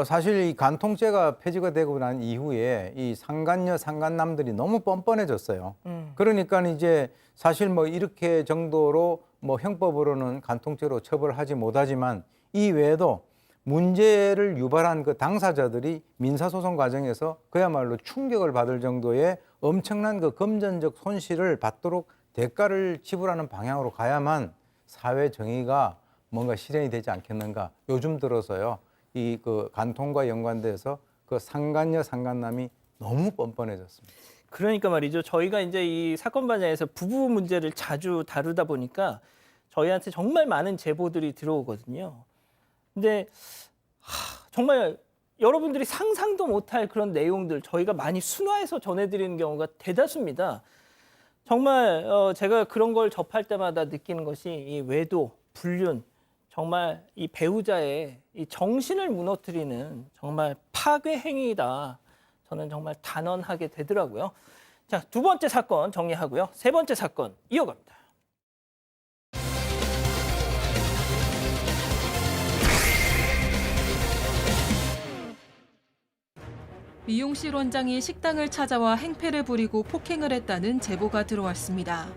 사실 이 간통죄가 폐지가 되고 난 이후에 이 상간녀, 상간남들이 너무 뻔뻔해졌어요. 그러니까 이제 사실 뭐 이렇게 정도로 뭐 형법으로는 간통죄로 처벌하지 못하지만 이 외에도 문제를 유발한 그 당사자들이 민사소송 과정에서 그야말로 충격을 받을 정도의 엄청난 그 금전적 손실을 받도록 대가를 지불하는 방향으로 가야만 사회 정의가 뭔가 실현이 되지 않겠는가. 요즘 들어서요, 이 그 간통과 연관돼서 그 상간녀, 상간남이 너무 뻔뻔해졌습니다. 그러니까 말이죠. 저희가 이제 이 사건 반장에서 부부 문제를 자주 다루다 보니까 저희한테 정말 많은 제보들이 들어오거든요. 근데 정말 여러분들이 상상도 못할 그런 내용들 저희가 많이 순화해서 전해드리는 경우가 대다수입니다. 정말 제가 그런 걸 접할 때마다 느끼는 것이 이 외도, 불륜, 정말 이 배우자의 이 정신을 무너뜨리는 정말 파괴 행위다. 저는 정말 단언하게 되더라고요. 자, 두 번째 사건 정리하고요. 세 번째 사건 이어갑니다. 미용실 원장이 식당을 찾아와 행패를 부리고 폭행을 했다는 제보가 들어왔습니다.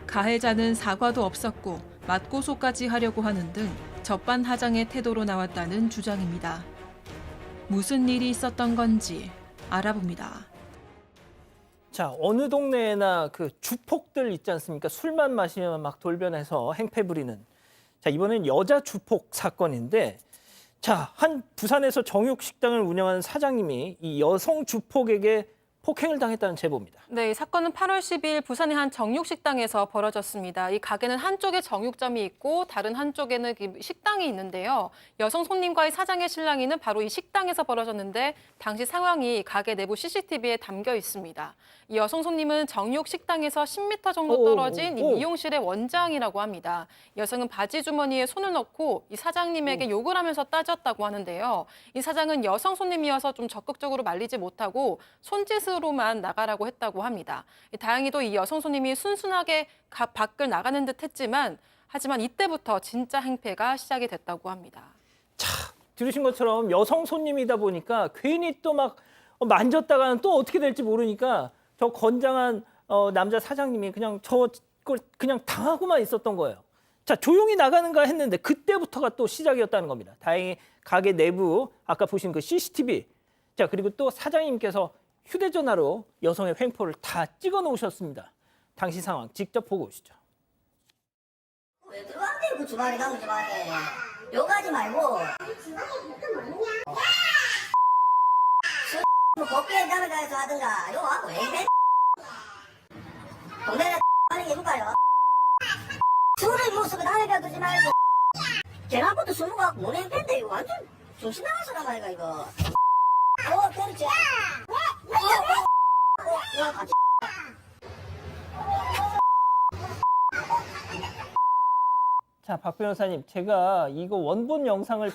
가해자는 사과도 없었고 맞고소까지 하려고 하는 등 적반하장의 태도로 나왔다는 주장입니다. 무슨 일이 있었던 건지 알아봅니다. 자, 어느 동네에나 그 주폭들 있지 않습니까? 술만 마시면 막 돌변해서 행패 부리는. 자, 이번엔 여자 주폭 사건인데 자, 한 부산에서 정육식당을 운영하는 사장님이 이 여성 주폭에게 폭행을 당했다는 제보입니다. 네, 이 사건은 8월 10일 부산의 한 정육식당에서 벌어졌습니다. 이 가게는 한쪽에 정육점이 있고 다른 한쪽에는 식당이 있는데요. 여성 손님과의 사장의 실랑이는 바로 이 식당에서 벌어졌는데 당시 상황이 가게 내부 CCTV에 담겨 있습니다. 이 여성 손님은 정육식당에서 10m 정도 떨어진 이 미용실의 원장이라고 합니다. 여성은 바지 주머니에 손을 넣고 이 사장님에게 욕을 하면서 따졌다고 하는데요. 이 사장은 여성 손님이어서 좀 적극적으로 말리지 못하고 손짓으로만 나가라고 했다고 합니다. 다행히도 이 여성 손님이 순순하게 밖을 나가는 듯 하지만 이때부터 진짜 행패가 시작이 됐다고 합니다. 자, 들으신 것처럼 여성 손님이다 보니까 괜히 또 막 만졌다가는 또 어떻게 될지 모르니까 저 건장한 남자 사장님이 그냥 저걸 그냥 당하고만 있었던 거예요. 자, 조용히 나가는가 했는데 그때부터가 또 시작이었다는 겁니다. 다행히 가게 내부 아까 보신 그 CCTV 자, 그리고 또 사장님께서 휴대전화로 여성의 횡포를 다 찍어 놓으셨습니다. 당시 상황 직접 보고 오시죠. 왜 들어가는데 그 주방에 가면 주방에 욕하지 말고 복귀에 가면서 하든가 욕하고 왜 이래 동네에 하는 게 누가요? 술을 모습을 남의 벼두지 말고 계란부터 술 먹고 모내는 팬데 이거 완전 정신 나가서란 말이야 이거 그렇지 자, 박 변호사님, 제가 이거 원본 영상을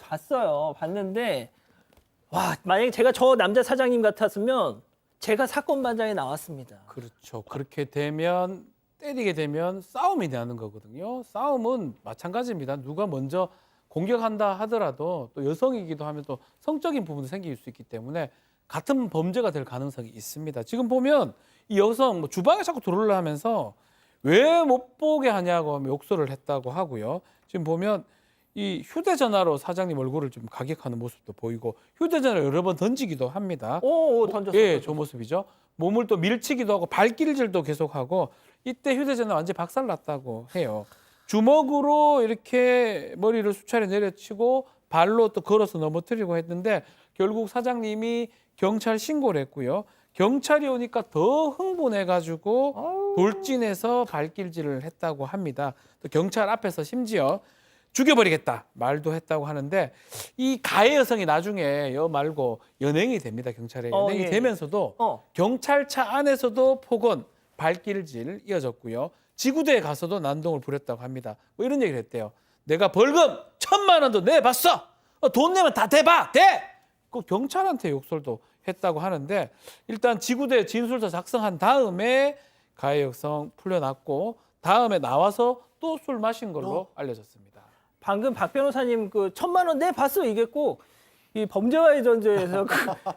봤는데 와, 만약에 제가 저 남자 사장님 같았으면 제가 사건 반장에 나왔습니다. 그렇죠. 그렇게 되면 때리게 되면 싸움이 나는 거거든요. 싸움은 마찬가지입니다. 누가 먼저 공격한다 하더라도 또 여성이기도 하면 또 성적인 부분도 생길 수 있기 때문에 같은 범죄가 될 가능성이 있습니다. 지금 보면 이 여성 주방에 자꾸 들어오려 하면서 왜 못 보게 하냐고 하면 욕설을 했다고 하고요. 지금 보면 이 휴대전화로 사장님 얼굴을 좀 가격하는 모습도 보이고 휴대전화를 여러 번 던지기도 합니다. 오, 던졌어. 예, 저 모습이죠. 몸을 또 밀치기도 하고 발길질도 계속하고 이때 휴대전화 완전 박살났다고 해요. 주먹으로 이렇게 머리를 수차례 내려치고 발로 또 걸어서 넘어뜨리고 했는데 결국 사장님이 경찰 신고를 했고요. 경찰이 오니까 더 흥분해가지고 돌진해서 발길질을 했다고 합니다. 또 경찰 앞에서 심지어 죽여버리겠다 말도 했다고 하는데 이 가해 여성이 나중에 여 말고 연행이 됩니다. 경찰에 연행이 예, 예. 되면서도 어. 경찰차 안에서도 폭언, 발길질 이어졌고요. 지구대에 가서도 난동을 부렸다고 합니다. 뭐 이런 얘기를 했대요. 내가 벌금 1,000만 원도 내봤어. 돈 내면 다 대봐. 대! 그 경찰한테 욕설도 했다고 하는데 일단 지구대 진술서 작성한 다음에 가해 여성 풀려났고 다음에 나와서 또 술 마신 걸로 알려졌습니다. 방금 박 변호사님 그 1,000만 원 내봤어 이게 꼭 이 범죄와의 전제에서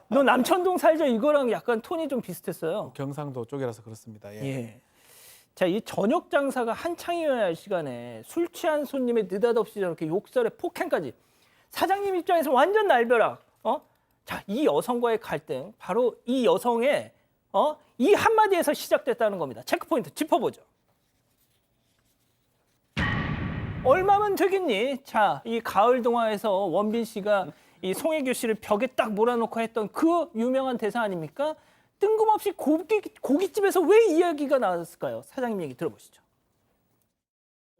너 남천동 살자 이거랑 약간 톤이 좀 비슷했어요. 경상도 쪽이라서 그렇습니다. 예. 예. 자, 이 저녁 장사가 한창이어야 할 시간에 술 취한 손님의 느닷없이 저렇게 욕설에 폭행까지. 사장님 입장에서 완전 날벼락. 자, 이 여성과의 갈등, 바로 이 여성의 이 한마디에서 시작됐다는 겁니다. 체크포인트 짚어보죠. 얼마면 되겠니? 자, 이 가을 동화에서 원빈 씨가 이 송혜교 씨를 벽에 딱 몰아놓고 했던 그 유명한 대사 아닙니까? 뜬금없이 고깃집에서 왜 이야기가 나왔을까요? 사장님 얘기 들어보시죠.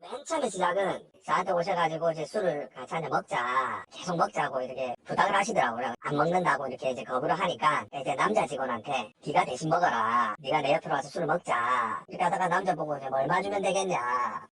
맨 처음에 시작은 저한테 오셔가지고 이제 술을 같이 한잔 먹자, 계속 먹자고 이렇게 부탁을 하시더라고요. 안 먹는다고 이렇게 이제 거부를 하니까 이제 남자 직원한테 네가 대신 먹어라, 네가 내 옆으로 와서 술을 먹자 이렇게 하다가 남자 보고 이제 뭐 얼마 주면 되겠냐,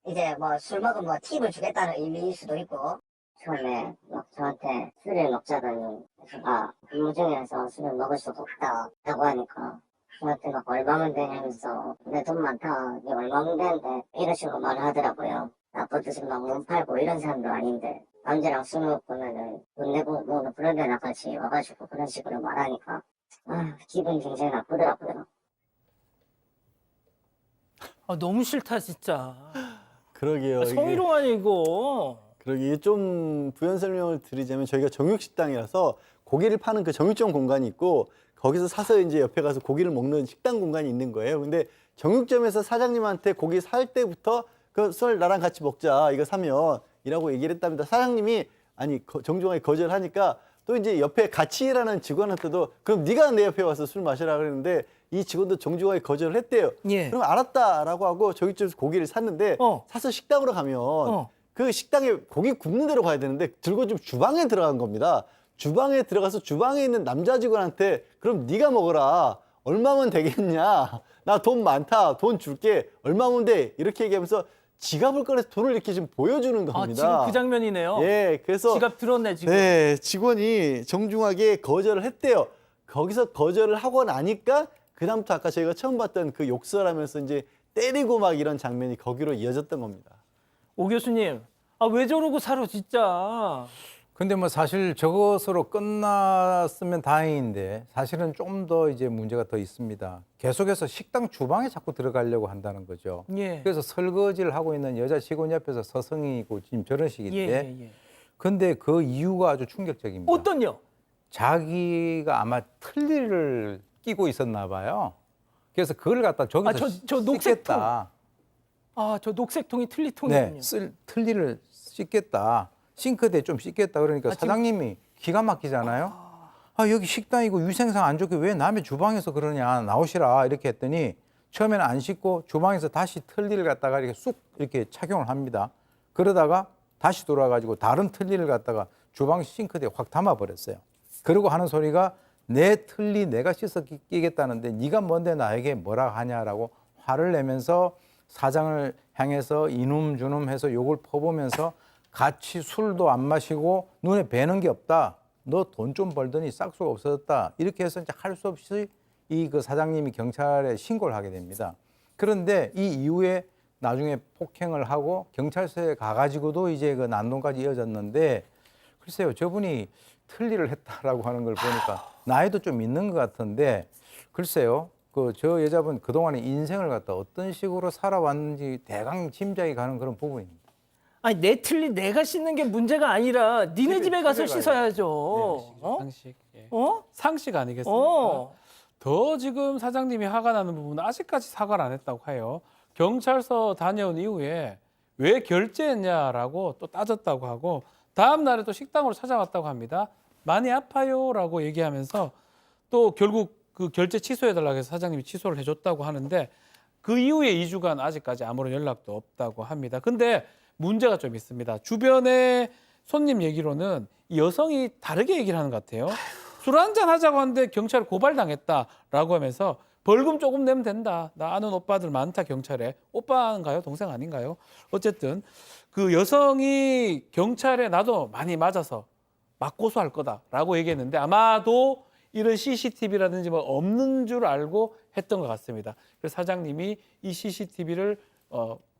이제 뭐 술 먹으면 뭐 팁을 주겠다는 의미일 수도 있고. 처음에 막 저한테 술을 먹자더니 제가 근무 중에서 술을 먹을 수가 없다고 하니까 저한테 막 얼마면 되냐면서 내 돈 많다, 이게 얼마면 되는데 이런 식으로 말을 하더라고요. 나쁜 뜻으로 막 몸 팔고 이런 사람도 아닌데 남자랑 술 먹으면은 돈 내고 뭐 그런 데나 같이 와가지고 그런 식으로 말하니까 기분이 굉장히 나쁘더라고요. 너무 싫다 진짜. 그러게요. 이게- 성희롱 아니고. 그러게 좀 부연 설명을 드리자면 저희가 정육식당이라서 고기를 파는 그 정육점 공간이 있고 거기서 사서 이제 옆에 가서 고기를 먹는 식당 공간이 있는 거예요. 근데 정육점에서 사장님한테 고기 살 때부터 그 술 나랑 같이 먹자 이거 사면 이라고 얘기를 했답니다. 사장님이 아니 정중하게 거절하니까 또 이제 옆에 같이 일하는 직원한테도 그럼 네가 내 옆에 와서 술 마시라 그랬는데 이 직원도 정중하게 거절을 했대요. 예. 그럼 알았다라고 하고 정육점에서 고기를 샀는데 사서 식당으로 가면 그 식당에 고기 굽는 데로 가야 되는데 들고 좀 주방에 들어간 겁니다. 주방에 들어가서 주방에 있는 남자 직원한테 그럼 네가 먹어라. 얼마면 되겠냐. 나 돈 많다. 돈 줄게. 얼마면 돼. 이렇게 얘기하면서 지갑을 꺼내서 돈을 이렇게 지금 보여주는 겁니다. 지금 그 장면이네요. 예, 그래서 지갑 들었네 지금. 네, 직원이 정중하게 거절을 했대요. 거기서 거절을 하고 나니까 그다음부터 아까 저희가 처음 봤던 그 욕설하면서 이제 때리고 막 이런 장면이 거기로 이어졌던 겁니다. 오 교수님, 왜 저러고 살아 진짜. 근데 뭐 사실 저것으로 끝났으면 다행인데 사실은 좀 더 이제 문제가 더 있습니다. 계속해서 식당 주방에 자꾸 들어가려고 한다는 거죠. 예. 그래서 설거지를 하고 있는 여자 직원 옆에서 서성이고 지금 저런 식인데 예. 근데 그 이유가 아주 충격적입니다. 어떤요? 자기가 아마 틀니를 끼고 있었나 봐요. 그래서 그걸 갖다 저기서 저 녹색 씻겠다. 저 녹색 통이 틀리통이군요. 네, 틀니를 씻겠다. 싱크대에 좀 씻겠다 그러니까 사장님이 기가 막히잖아요. 여기 식당이고 위생상 안 좋게 왜 남의 주방에서 그러냐, 나오시라 이렇게 했더니 처음에는 안 씻고 주방에서 다시 틀니를 갖다가 이렇게 쑥 이렇게 착용을 합니다. 그러다가 다시 돌아가지고 다른 틀니를 갖다가 주방 싱크대에 확 담아버렸어요. 그리고 하는 소리가 내 틀니 내가 씻어 끼겠다는데 네가 뭔데 나에게 뭐라 하냐라고 화를 내면서 사장을 향해서 이놈저놈 해서 욕을 퍼보면서 같이 술도 안 마시고 눈에 뵈는 게 없다. 너 돈 좀 벌더니 싹수가 없어졌다. 이렇게 해서 이제 할 수 없이 이 그 사장님이 경찰에 신고를 하게 됩니다. 그런데 이 이후에 나중에 폭행을 하고 경찰서에 가가지고도 이제 그 난동까지 이어졌는데 글쎄요, 저분이 틀니를 했다라고 하는 걸 보니까 나이도 좀 있는 것 같은데 글쎄요, 그 저 여자분 그동안의 인생을 갖다 어떤 식으로 살아왔는지 대강 짐작이 가는 그런 부분입니다. 아니 내 틀리 내가 씻는 게 문제가 아니라 니네 집에 가서 집에 씻어야죠. 어? 상식. 예. 어? 상식 아니겠습니까? 어. 더 지금 사장님이 화가 나는 부분은 아직까지 사과를 안 했다고 해요. 경찰서 다녀온 이후에 왜 결제했냐라고 또 따졌다고 하고 다음 날에 또 식당으로 찾아왔다고 합니다. 많이 아파요라고 얘기하면서 또 결국 그 결제 취소해달라고 해서 사장님이 취소를 해줬다고 하는데 그 이후에 2주간 아직까지 아무런 연락도 없다고 합니다. 근데 문제가 좀 있습니다. 주변의 손님 얘기로는 이 여성이 다르게 얘기를 하는 것 같아요. 술 한잔 하자고 하는데 경찰에 고발당했다라고 하면서 벌금 조금 내면 된다. 나 아는 오빠들 많다 경찰에. 오빠인가요? 동생 아닌가요? 어쨌든 그 여성이 경찰에 나도 많이 맞아서 막 고소할 거다라고 얘기했는데 아마도 이런 CCTV라든지 뭐 없는 줄 알고 했던 것 같습니다. 그래서 사장님이 이 CCTV를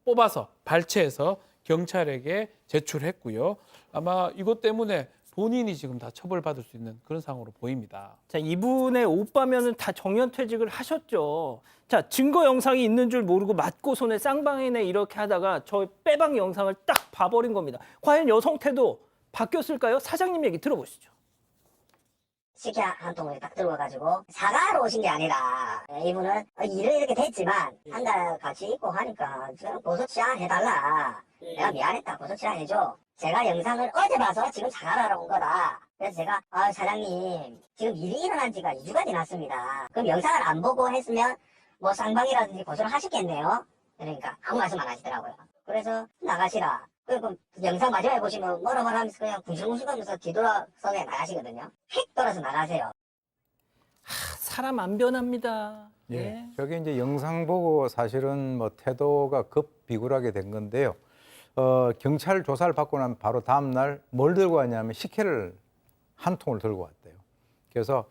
뽑아서 발췌해서 경찰에게 제출했고요. 아마 이것 때문에 본인이 지금 다 처벌받을 수 있는 그런 상황으로 보입니다. 자, 이분의 오빠면은 다 정년퇴직을 하셨죠. 자, 증거 영상이 있는 줄 모르고 맞고 손에 쌍방이네 이렇게 하다가 저 빼박 영상을 딱 봐버린 겁니다. 과연 여성 태도 바뀌었을까요? 사장님 얘기 들어보시죠. 식혜 한 통을 딱 들어가가지고 사과하러 오신 게 아니라 이분은 일을 이렇게 됐지만 한 달 같이 있고 하니까 좀 고소치하 해달라. 내가 미안했다. 고소치하 해줘. 제가 영상을 어제 봐서 지금 사과를 하러 온 거다. 그래서 제가 사장님 지금 일이 일어난 지가 2주가 지났습니다. 그럼 영상을 안 보고 했으면 뭐 쌍방이라든지 고소를 하셨겠네요. 그러니까 아무 말씀 안 하시더라고요. 그래서 나가시라. 그리고 영상 마지막에 보시면 뭐라 하면서 그냥 궁시렁궁시렁하면서 뒤돌아서 나가시거든요. 휙 돌아서 나가세요. 사람 안 변합니다. 예. 저게 이제 영상 보고 사실은 뭐 태도가 급 비굴하게 된 건데요. 경찰 조사를 받고 나면 바로 다음 날 뭘 들고 왔냐면 식혜를 한 통을 들고 왔대요. 그래서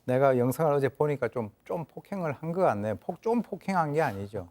내가 영상을 어제 보니까 좀 폭행을 한 것 같네요. 좀 폭행한 게 아니죠.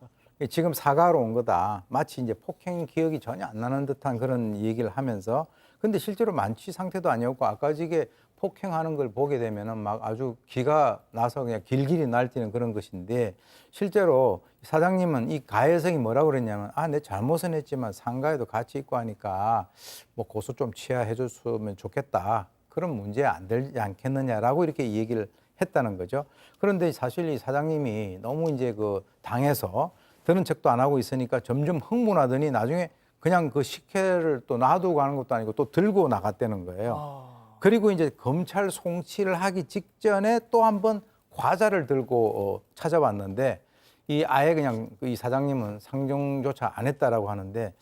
지금 사과하러 온 거다. 마치 이제 폭행 기억이 전혀 안 나는 듯한 그런 얘기를 하면서 근데 실제로 만취 상태도 아니었고 아까 이게 폭행하는 걸 보게 되면은 막 아주 기가 나서 그냥 길길이 날뛰는 그런 것인데 실제로 사장님은 이 가해성이 뭐라고 그랬냐면 내 잘못은 했지만 상가에도 같이 있고 하니까 뭐 고소 좀 취하해 줬으면 좋겠다. 그런 문제 안 되지 않겠느냐라고 이렇게 얘기를 했다는 거죠. 그런데 사실 이 사장님이 너무 이제 그 당해서 들은 척도 안 하고 있으니까 점점 흥분하더니 나중에 그냥 그 식혜를 또 놔두고 가는 것도 아니고 또 들고 나갔다는 거예요. 그리고 이제 검찰 송치를 하기 직전에 또 한 번 과자를 들고 찾아왔는데 이 아예 그냥 이 사장님은 상정조차 안 했다라고 하는데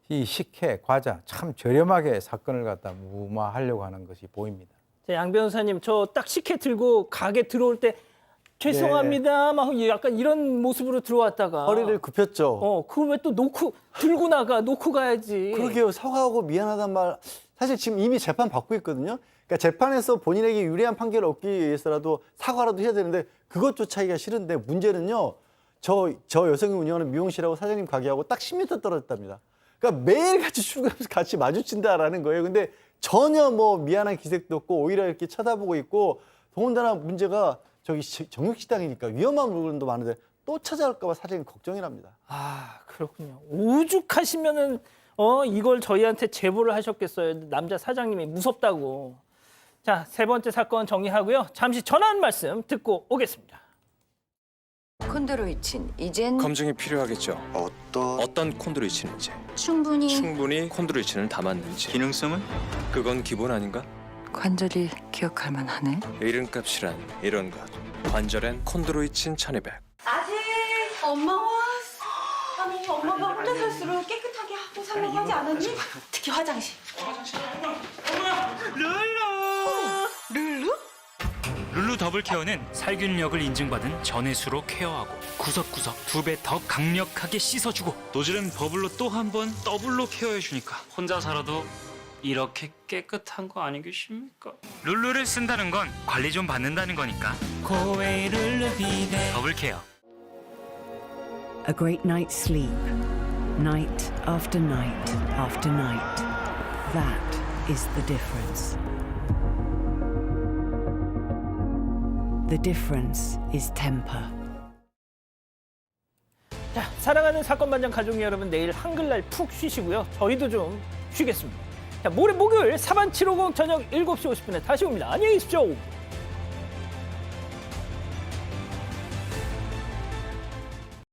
이 식혜, 과자 참 저렴하게 사건을 갖다 무마하려고 하는 것이 보입니다. 자, 양 변호사님 저 딱 식혜 들고 가게 들어올 때 죄송합니다. 막 약간 이런 모습으로 들어왔다가 허리를 굽혔죠. 그걸 왜 또 놓고 놓고 가야지. 그러게요. 사과하고 미안하단 말. 사실 지금 이미 재판 받고 있거든요. 그러니까 재판에서 본인에게 유리한 판결을 얻기 위해서라도 사과라도 해야 되는데 그것조차 하기가 싫은데 문제는요. 저 여성이 운영하는 미용실하고 사장님 가게하고 딱 10m 떨어졌답니다. 그러니까 매일같이 출근하면서 같이 마주친다라는 거예요. 근데 전혀 뭐 미안한 기색도 없고 오히려 이렇게 쳐다보고 있고 더군다나 문제가 저기 정육식당이니까 위험한 물건도 많은데 또 찾아올까 봐 사장님 걱정이랍니다. 그렇군요. 오죽하시면은 이걸 저희한테 제보를 하셨겠어요. 남자 사장님이 무섭다고. 자, 세 번째 사건 정리하고요. 잠시 전화 한 말씀 듣고 오겠습니다. 콘드로이친 이젠 검증이 필요하겠죠. 어떤 콘드로이친인지 충분히 콘드로이친을 담았는지 기능성은 그건 기본 아닌가? 관절이 기억할 만하네. 이름값이란 이런 것. 관절엔 콘드로이친 1200. 아들, 엄마 왔어. 아니, 엄마가 혼자 살수록 깨끗하게 하고 살라고 하지 않았니? 특히 화장실. 룰루? 룰루 더블 케어는 살균력을 인증받은 전해수로 케어하고 구석구석 2배 더 강력하게 씻어주고 노즐은 버블로 또 한 번 더블로 케어해주니까 혼자 살아도 이렇게 깨끗한 거 아니겠습니까? 룰루를 쓴다는 건 관리 좀 받는다는 거니까 고웨이 룰루 비데 더블 케어. A great night's sleep, night after night after night. That is the difference. The difference is Temper. 자, 사랑하는 사건반장 가족 여러분, 내일 한글날 푹 쉬시고요. 저희도 좀 쉬겠습니다. 자, 모레 목요일 사반 750 저녁 7시 50분에 다시 옵니다. 안녕히 계십시오.